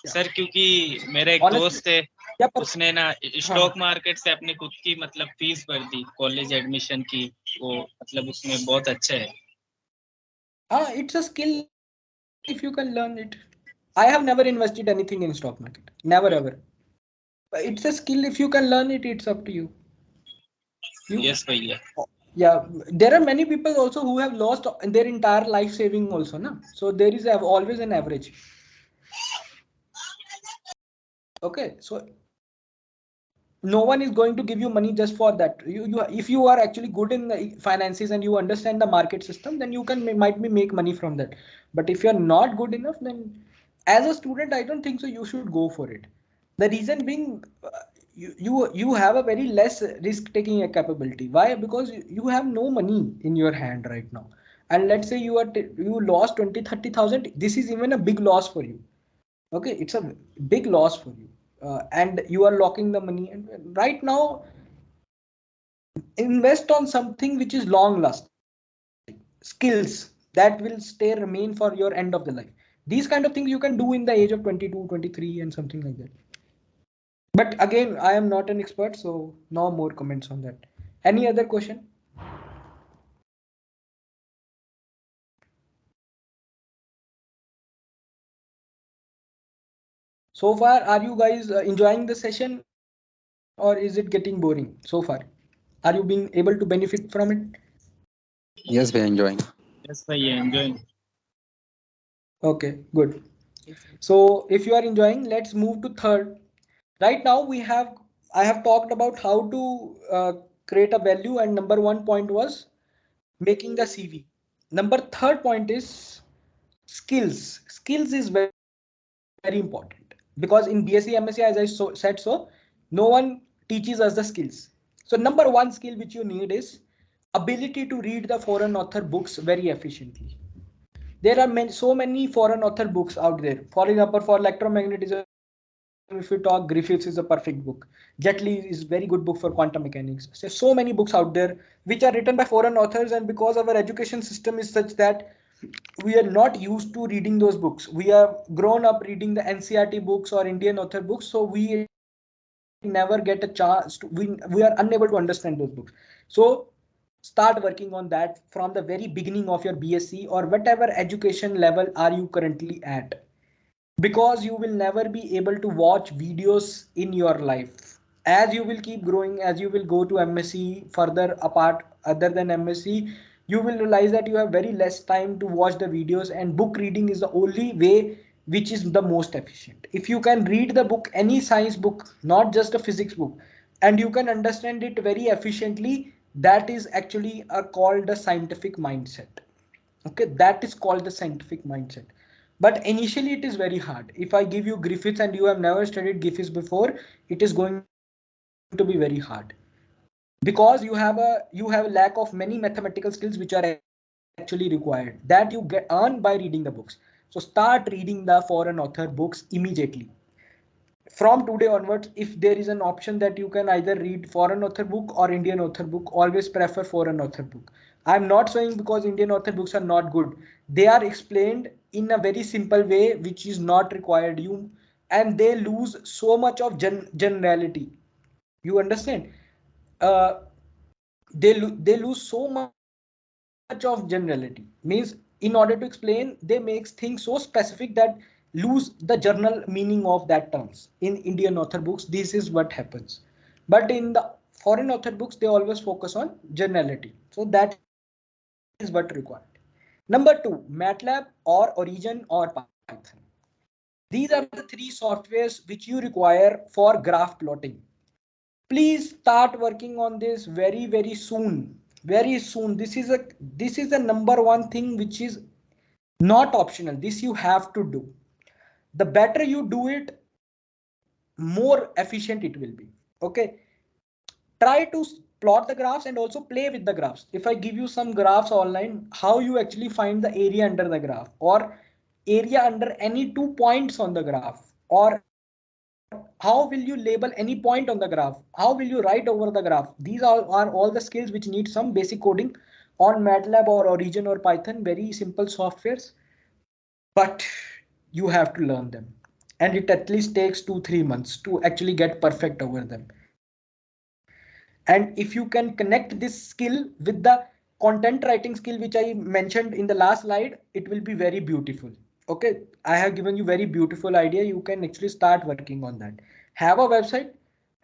Speaker 2: Sir क्योंकि मेरा एक
Speaker 1: Honestly,
Speaker 2: दोस्त है,
Speaker 1: yeah, but
Speaker 2: उसने ना
Speaker 1: हाँ,
Speaker 2: stock market से अपनी खुद की मतलब फीस भर दी कॉलेज एडमिशन की. वो मतलब उसमें बहुत अच्छा है.
Speaker 1: it's a skill if you can learn it. I have never invested anything in stock market. Never ever. But it's a skill. If you can learn it, it's up to you. You
Speaker 2: yes भैया.
Speaker 1: yeah. There are many people also who have lost their entire life saving also, na. So there is always an average. Okay, so no one is going to give you money just for that. You if you are actually good in the finances and you understand the market system, then you can might be make money from that. But if you're not good enough, then as a student, I don't think so you should go for it. The reason being, you have a very less risk taking capability. Why? Because you have no money in your hand right now, and let's say you lost 20-30,000. This is even a big loss for you. Okay, it's a big loss for you, and you are locking the money. And right now, invest on something which is long lasting, skills that will stay remain for your end of the life. These kind of things you can do in the age of 22, 23 and something like that. But again, I am not an expert, so no more comments on that. Any other question? So far, are you guys enjoying the session or is it getting boring so far? Are you being able to benefit from it?
Speaker 4: Yes, we are enjoying.
Speaker 2: Yes, भैया enjoying.
Speaker 1: Okay, good. So if you are enjoying, let's move to third. Right now I have talked about how to create a value, and number one point was making the CV. Number third point is skills. Skills is very, very important because in BSc MSc, as I said, so no one teaches us the skills. So number one skill which you need is ability to read the foreign author books very efficiently. There are so many foreign author books out there. For example, for electromagnetism, if you talk, Griffiths is a perfect book. Jet Li is very good book for quantum mechanics. So many books out there which are written by foreign authors, and because our education system is such that we are not used to reading those books. We have grown up reading the NCERT books or Indian author books, so we never get a chance to, we are unable to understand those books. So start working on that from the very beginning of your BSc or whatever education level are you currently at, because you will never be able to watch videos in your life. As you will keep growing, as you will go to MSc further apart other than MSc, you will realize that you have very less time to watch the videos, and book reading is the only way which is the most efficient. If you can read the book, any science book, not just a physics book, and you can understand it very efficiently, that is actually called the scientific mindset. Okay, that is called the scientific mindset. But initially it is very hard. If I give you Griffiths and you have never studied Griffiths before, it is going to be very hard, because you have a lack of many mathematical skills which are actually required, that you get earn by reading the books. So start reading the foreign author books immediately. From today onwards, if there is an option that you can either read foreign author book or Indian author book, always prefer foreign author book. I'm not saying because Indian author books are not good. They are explained in a very simple way which is not required you, and they lose so much of generality. You understand? uh, they lose so much of generality. Means in order to explain, they make things so specific that lose the general meaning of that terms. In Indian author books, this is what happens. But in the foreign author books, they always focus on generality. So that is what required. Number two, MATLAB or Origin or Python. These are the three softwares which you require for graph plotting. Please start working on this very soon. Very soon. This is the number one thing which is not optional. This you have to do. The better you do it, more efficient it will be. Okay, try to plot the graphs and also play with the graphs. If I give you some graphs online, how you actually find the area under the graph, or area under any 2 points on the graph, or how will you label any point on the graph, how will you write over the graph. These are all the skills which need some basic coding on MATLAB or Origin or Python, very simple softwares, but you have to learn them, and it at least takes 2-3 months to actually get perfect over them. And if you can connect this skill with the content writing skill which I mentioned in the last slide, it will be very beautiful. Okay, I have given you very beautiful idea. You can actually start working on that. Have a website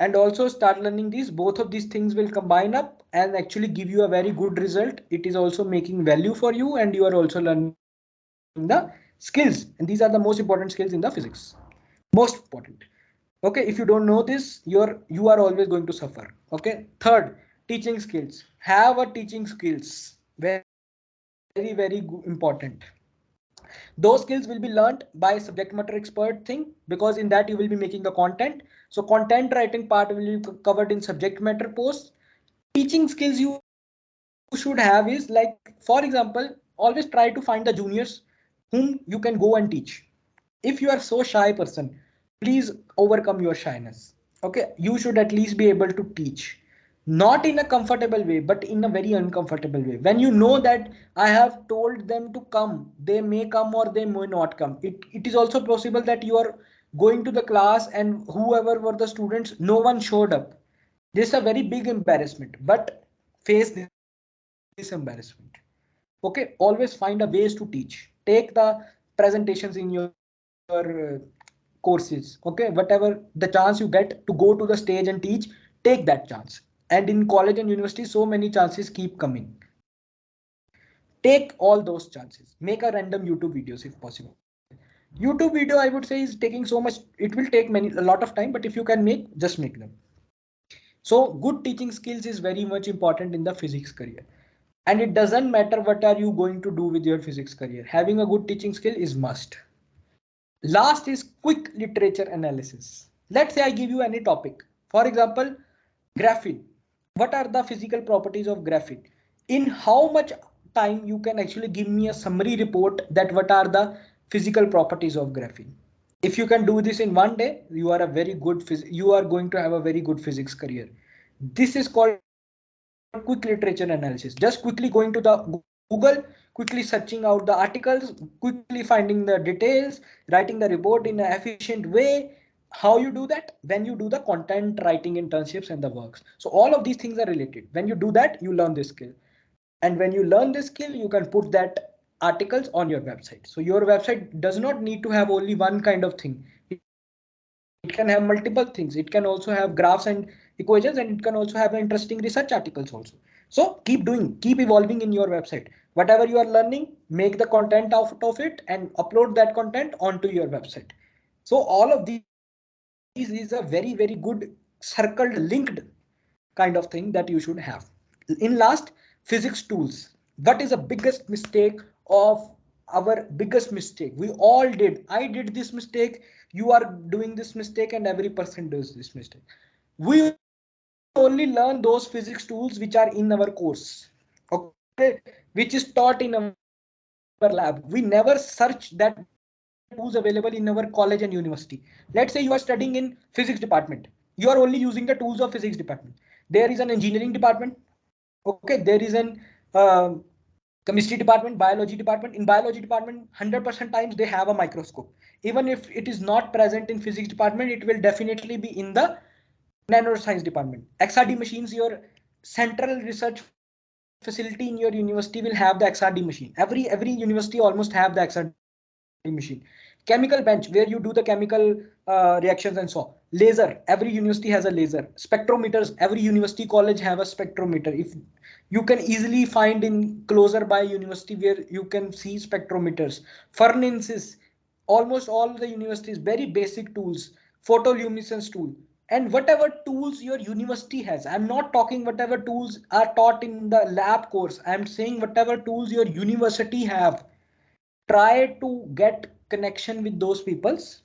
Speaker 1: and also start learning these. Both of these things will combine up and actually give you a very good result. It is also making value for you, and you are also learning the skills, and these are the most important skills in the physics. Most important. Okay, if you don't know this, you are always going to suffer. Okay, third, teaching skills. Have a teaching skills, very important. Those skills will be learned by subject matter expert thing, because in that you will be making the content. So content writing part will be covered in subject matter posts. Teaching skills you should have is, like, for example, always try to find the juniors whom you can go and teach. If you are so shy person, please overcome your shyness. Okay, you should at least be able to teach. not in a comfortable way, but in a very uncomfortable way. When you know that I have told them to come, they may come or they may not come. It is also possible that you are going to the class and whoever were the students, no one showed up. This is a very big embarrassment, but face this embarrassment. Okay, always find a ways to teach. Take the presentations in your courses. Okay, whatever the chance you get to go to the stage and teach, take that chance. And in college and university, so many chances keep coming. Take all those chances. Make a random YouTube videos if possible. YouTube video, I would say, is taking so much. It will take a lot of time, but if you can make, just make them. So good teaching skills is very much important in the physics career. And it doesn't matter what are you going to do with your physics career. Having a good teaching skill is must. Last is quick literature analysis. Let's say I give you any topic. For example, graphene. What are the physical properties of graphene? In how much time you can actually give me a summary report that what are the physical properties of graphene? If you can do this in one day, you are going to have a very good physics career. This is called quick literature analysis. Just quickly going to the Google, quickly searching out the articles, quickly finding the details, writing the report in an efficient way. How you do that? When you do the content writing internships and the works. So all of these things are related. When you do that, you learn this skill. And when you learn this skill, you can put that articles on your website. So your website does not need to have only one kind of thing. It can have multiple things. It can also have graphs and equations, and it can also have interesting research articles also. So keep doing, keep evolving in your website. Whatever you are learning, make the content out of it and upload that content onto your website. So all of these is a very, very good circled linked kind of thing that you should have. In last, physics tools. What is the biggest mistake of our biggest mistake? We all did. I did this mistake. You are doing this mistake, and every person does this mistake. We only learn those physics tools which are in our course, okay, which is taught in our lab. We never search that tools available in our college and university. Let's say you are studying in physics department. You are only using the tools of physics department. There is an engineering department. Okay, there is an chemistry department, biology department. In biology department, 100% times they have a microscope. Even if it is not present in physics department, it will definitely be in the nanoscience department. XRD machines, your central research facility in your university will have the XRD machine. Every university almost have the XRD machine. Chemical bench where you do the chemical reactions and so on. Laser, every university has a laser. Spectrometers, every university college have a spectrometer. If you can easily find in closer by university where you can see spectrometers. Furnaces, almost all the universities, very basic tools. Photoluminescence tool, and whatever tools your university has. I'm not talking whatever tools are taught in the lab course. I'm saying whatever tools your university have. Try to get connection with those peoples.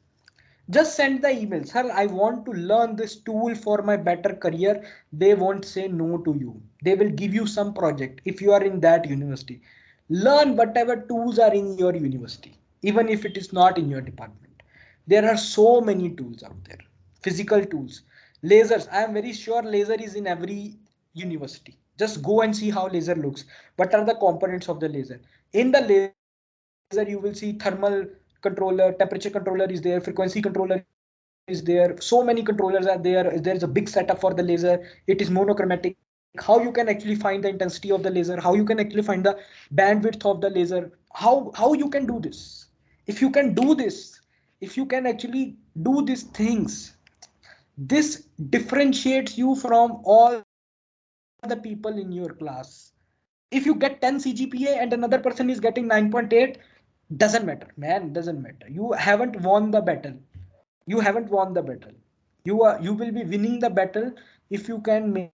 Speaker 1: Just send the email. Sir, I want to learn this tool for my better career. They won't say no to you. They will give you some project if you are in that university. Learn whatever tools are in your university, even if it is not in your department. There are so many tools out there. Physical tools, lasers. I am very sure laser is in every university. Just go and see how laser looks. What are the components of the laser? In the laser, you will see thermal controller, temperature controller is there, frequency controller is there. So many controllers are there. There is a big setup for the laser. It is monochromatic. How you can actually find the intensity of the laser, how you can actually find the bandwidth of the laser, how you can do this. If you can do this, if you can actually do these things, this differentiates you from all the people in your class. If you get 10 CGPA and another person is getting 9.8, doesn't matter, man, doesn't matter. You haven't won the battle. You haven't won the battle. You will be winning the battle if you can make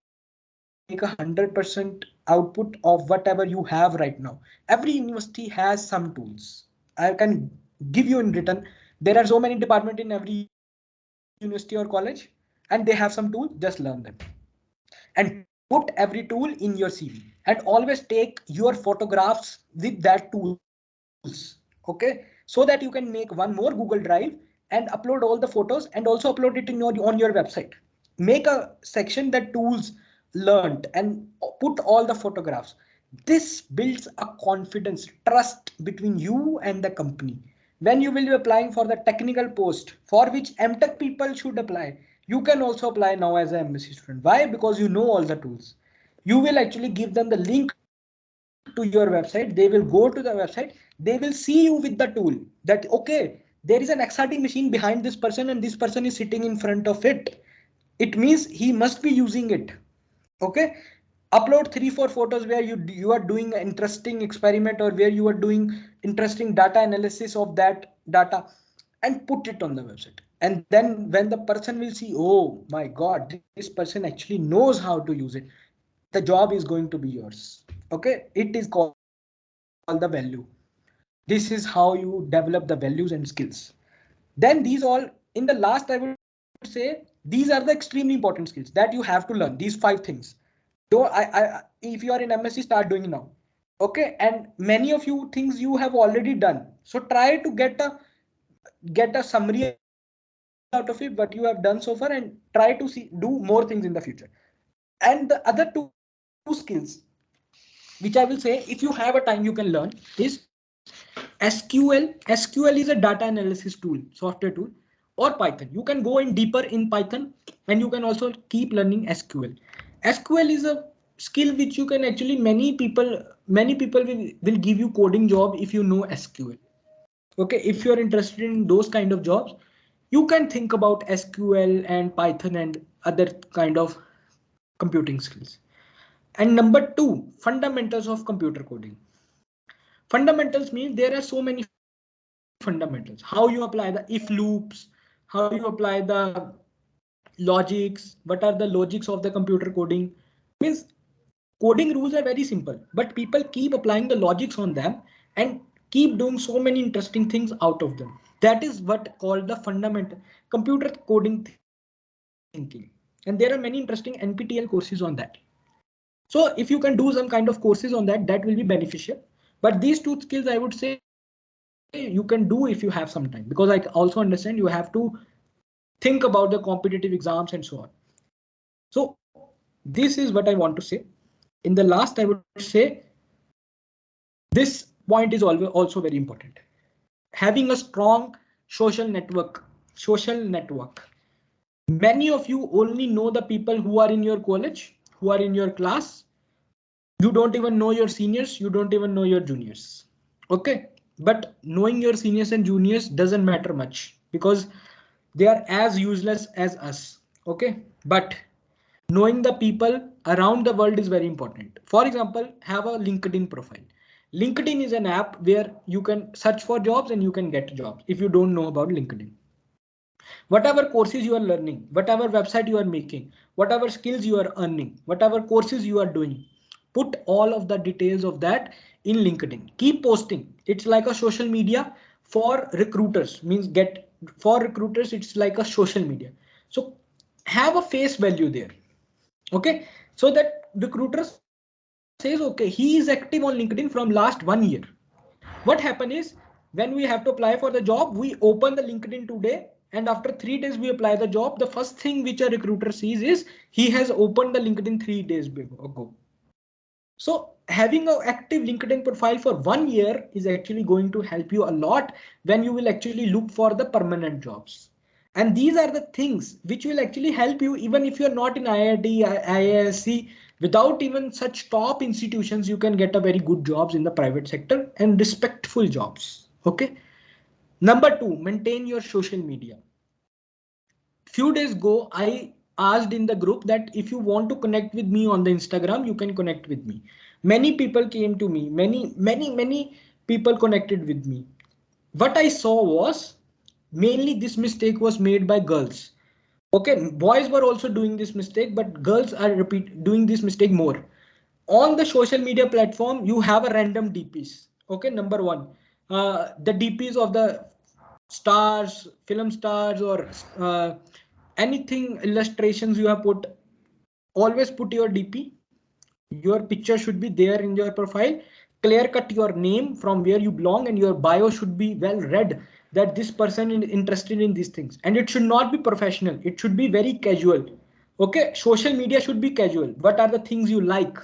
Speaker 1: 100% output of whatever you have right now. Every university has some tools. I can give you in written. There are so many departments in every university or college, and they have some tools. Just learn them and put every tool in your CV, and always take your photographs with that tools. Okay, so that you can make one more Google Drive and upload all the photos and also upload it in on your website. Make a section that tools learned and put all the photographs. This builds a confidence, trust between you and the company. When you will be applying for the technical post for which MTech people should apply, you can also apply now as an MSc student. Why? Because you know all the tools. You will actually give them the link to your website. They will go to the website. They will see you with the tool that, okay, there is an XRT machine behind this person and this person is sitting in front of it. It means he must be using it. Okay, upload 3-4 photos where you are doing an interesting experiment or where you are doing interesting data analysis of that data and put it on the website. And then when the person will see, oh my god, this person actually knows how to use it, the job is going to be yours. Okay, it is called the value. This is how you develop the values and skills. Then these all, in the last I would say, these are the extremely important skills that you have to learn, these 5 things. If you are in MSc, start doing now. Okay, and many of you things you have already done, so try to get a summary out of it what you have done so far and try to see do more things in the future. And the other 2 skills which I will say, if you have a time you can learn, is SQL. SQL is a data analysis tool, software tool, or Python. You can go in deeper in Python and you can also keep learning SQL. SQL is a skill which you can actually, many people will give you coding job if you know SQL. Okay, if you're interested in those kind of jobs, you can think about SQL and Python and other kind of computing skills. And number 2, fundamentals of computer coding. Fundamentals means there are so many fundamentals. How you apply the if loops, how you apply the logics, what are the logics of the computer coding. Means coding rules are very simple, but people keep applying the logics on them and keep doing so many interesting things out of them. That is what called the fundamental computer coding thinking. And there are many interesting NPTEL courses on that. So if you can do some kind of courses on that, that will be beneficial. But these 2 skills I would say you can do if you have some time, because I also understand you have to think about the competitive exams and so on. So this is what I want to say. In the last, I would say this point is always also very important. Having a strong social network. Many of you only know the people who are in your college, who are in your class. You don't even know your seniors, you don't even know your juniors. Okay, but knowing your seniors and juniors doesn't matter much because they are as useless as us. Okay, but knowing the people around the world is very important. For example, have a LinkedIn profile. LinkedIn is an app where you can search for jobs and you can get jobs if you don't know about LinkedIn. Whatever courses you are learning, whatever website you are making, whatever skills you are earning, whatever courses you are doing, put all of the details of that in LinkedIn. Keep posting. It's like a social media for recruiters, means for recruiters, it's like a social media. So have a face value there. Okay, so that recruiter says, okay, he is active on LinkedIn from last 1 year. What happen is when we have to apply for the job, we open the LinkedIn today and after 3 days we apply the job. The first thing which a recruiter sees is he has opened the LinkedIn 3 days ago. So having an active LinkedIn profile for 1 year is actually going to help you a lot when you will actually look for the permanent jobs. And these are the things which will actually help you even if you're not in IIT, IISc. Without even such top institutions, you can get a very good jobs in the private sector and respectful jobs. Okay. Number 2, maintain your social media. Few days ago, I asked in the group that if you want to connect with me on the Instagram, you can connect with me. Many people came to me, many people connected with me. What I saw was mainly this mistake was made by girls. Okay, boys were also doing this mistake, but girls are doing this mistake more. On the social media platform, you have a random DPs. Okay, number 1, the DPs of the stars, film stars, or anything illustrations you have put. Always put your DP. Your picture should be there in your profile. Clear cut your name from where you belong, and your bio should be well read that this person is interested in these things. And it should not be professional. It should be very casual. Okay, social media should be casual. What are the things you like?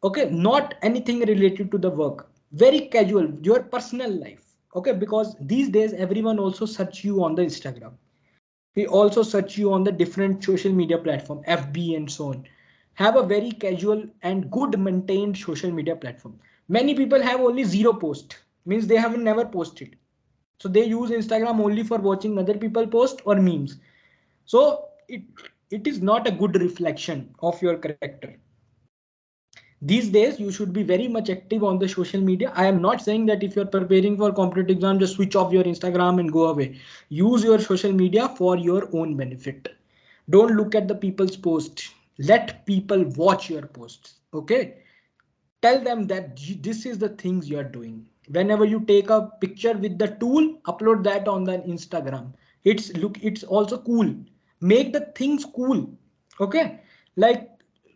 Speaker 1: Okay, not anything related to the work. Very casual, your personal life. Okay, because these days everyone also search you on the Instagram. We also search you on the different social media platform, FB and so on. Have a very casual and good maintained social media platform. Many people have only zero post, means they have never posted. So they use Instagram only for watching other people post or memes. So it is not a good reflection of your character. These days you should be very much active on the social media. I am not saying that if you're preparing for competitive exam, just switch off your Instagram and go away. Use your social media for your own benefit. Don't look at the people's posts. Let people watch your posts. Okay, tell them that this is the things you are doing. Whenever you take a picture with the tool, upload that on the Instagram. It's also cool. Make the things cool. Okay, like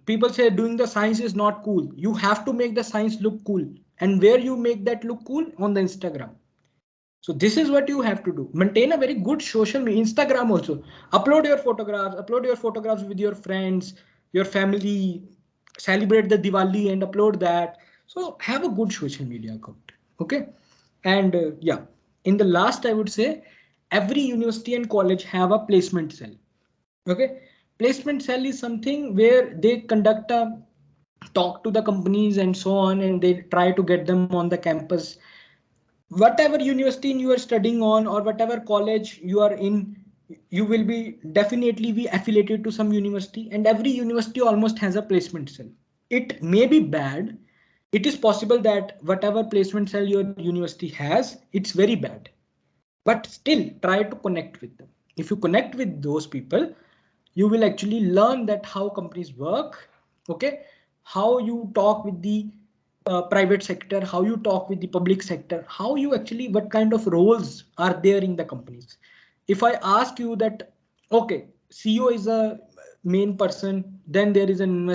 Speaker 1: people say doing the science is not cool. You have to make the science look cool. And where you make that look cool? On the Instagram. So this is what you have to do. Maintain a very good social media. Instagram also. Upload your photographs with your friends, your family, celebrate the Diwali and upload that. So have a good social media account. Okay. And yeah, in the last, I would say every university and college have a placement cell. Okay. Placement cell is something where they conduct a talk to the companies and so on, and they try to get them on the campus. Whatever university you are studying on or whatever college you are in, you will be definitely be affiliated to some university, and every university almost has a placement cell. It may be bad. It is possible that whatever placement cell your university has, it's very bad, but still try to connect with them. If you connect with those people, you will actually learn that how companies work. Okay, how you talk with the private sector, how you talk with the public sector, how you actually, what kind of roles are there in the companies. If I ask you that, okay, CEO is a main person, then there is an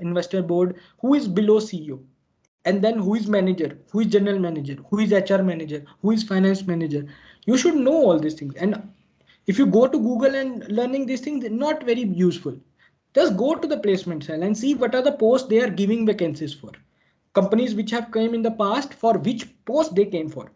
Speaker 1: investor board who is below CEO, and then who is manager, who is general manager, who is HR manager, who is finance manager. You should know all these things. And if you go to Google and learning these things, they're not very useful. Just go to the placement cell and see what are the posts they are giving vacancies for. Companies which have come in the past, for which post they came for.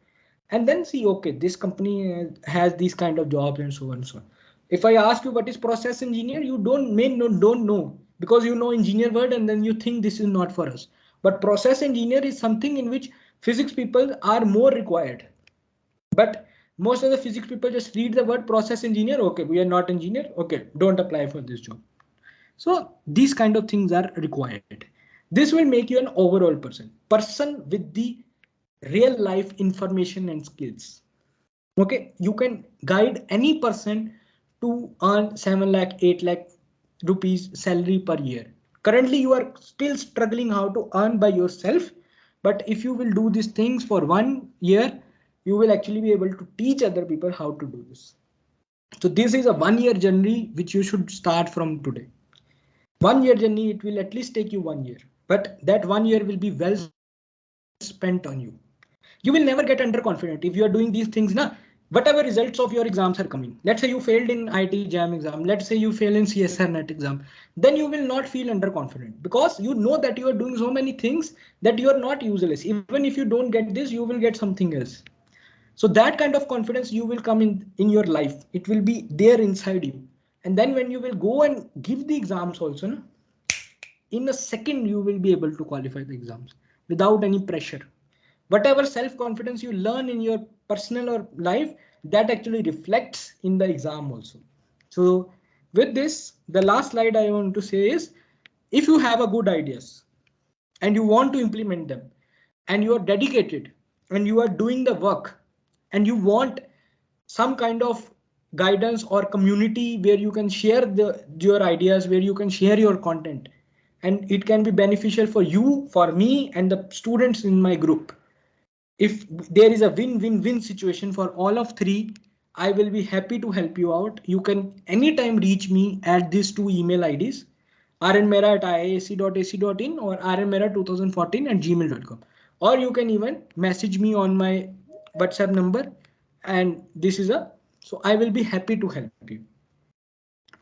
Speaker 1: And then see, okay, this company has these kind of jobs and so on and so on. If I ask you what is process engineer, you don't know, because you know engineer word and then you think this is not for us. But process engineer is something in which physics people are more required. But most of the physics people just read the word process engineer. Okay, we are not engineer. Okay, don't apply for this job. So these kind of things are required. This will make you an overall person with the real life information and skills. Okay, you can guide any person to earn 7 lakh, 8 lakh rupees salary per year. Currently, you are still struggling how to earn by yourself. But if you will do these things for 1 year, you will actually be able to teach other people how to do this. So this is a 1 year journey which you should start from today. 1 year journey, it will at least take you 1 year, but that 1 year will be well spent on you. You will never get underconfident if you are doing these things. Whatever results of your exams are coming, let's say you failed in IT jam exam, let's say you fail in CSR net exam, then you will not feel underconfident, because you know that you are doing so many things that you are not useless. Even if you don't get this, you will get something else. So that kind of confidence you will come in your life. It will be there inside you. And then when you will go and give the exams also, no, in a second you will be able to qualify the exams without any pressure. Whatever self-confidence you learn in your personal or life, that actually reflects in the exam also. So with this, the last slide I want to say is, if you have a good ideas and you want to implement them, and you are dedicated and you are doing the work, and you want some kind of guidance or community where you can share your ideas, where you can share your content, and it can be beneficial for you, for me, and the students in my group. If there is a win-win-win situation for all of three, I will be happy to help you out. You can anytime reach me at these two email IDs, rnmehra@iisc.ac.in or rnmehra2014@gmail.com. Or you can even message me on my WhatsApp number. And this is so I will be happy to help you.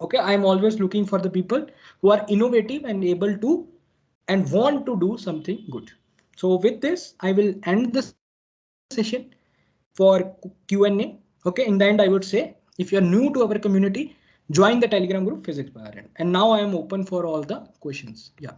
Speaker 1: Okay, I'm always looking for the people who are innovative and able to and want to do something good. So with this, I will end the session for Q&A. Okay, in the end, I would say if you're new to our community, join the Telegram group Physics by RN. And now I am open for all the questions. Yeah.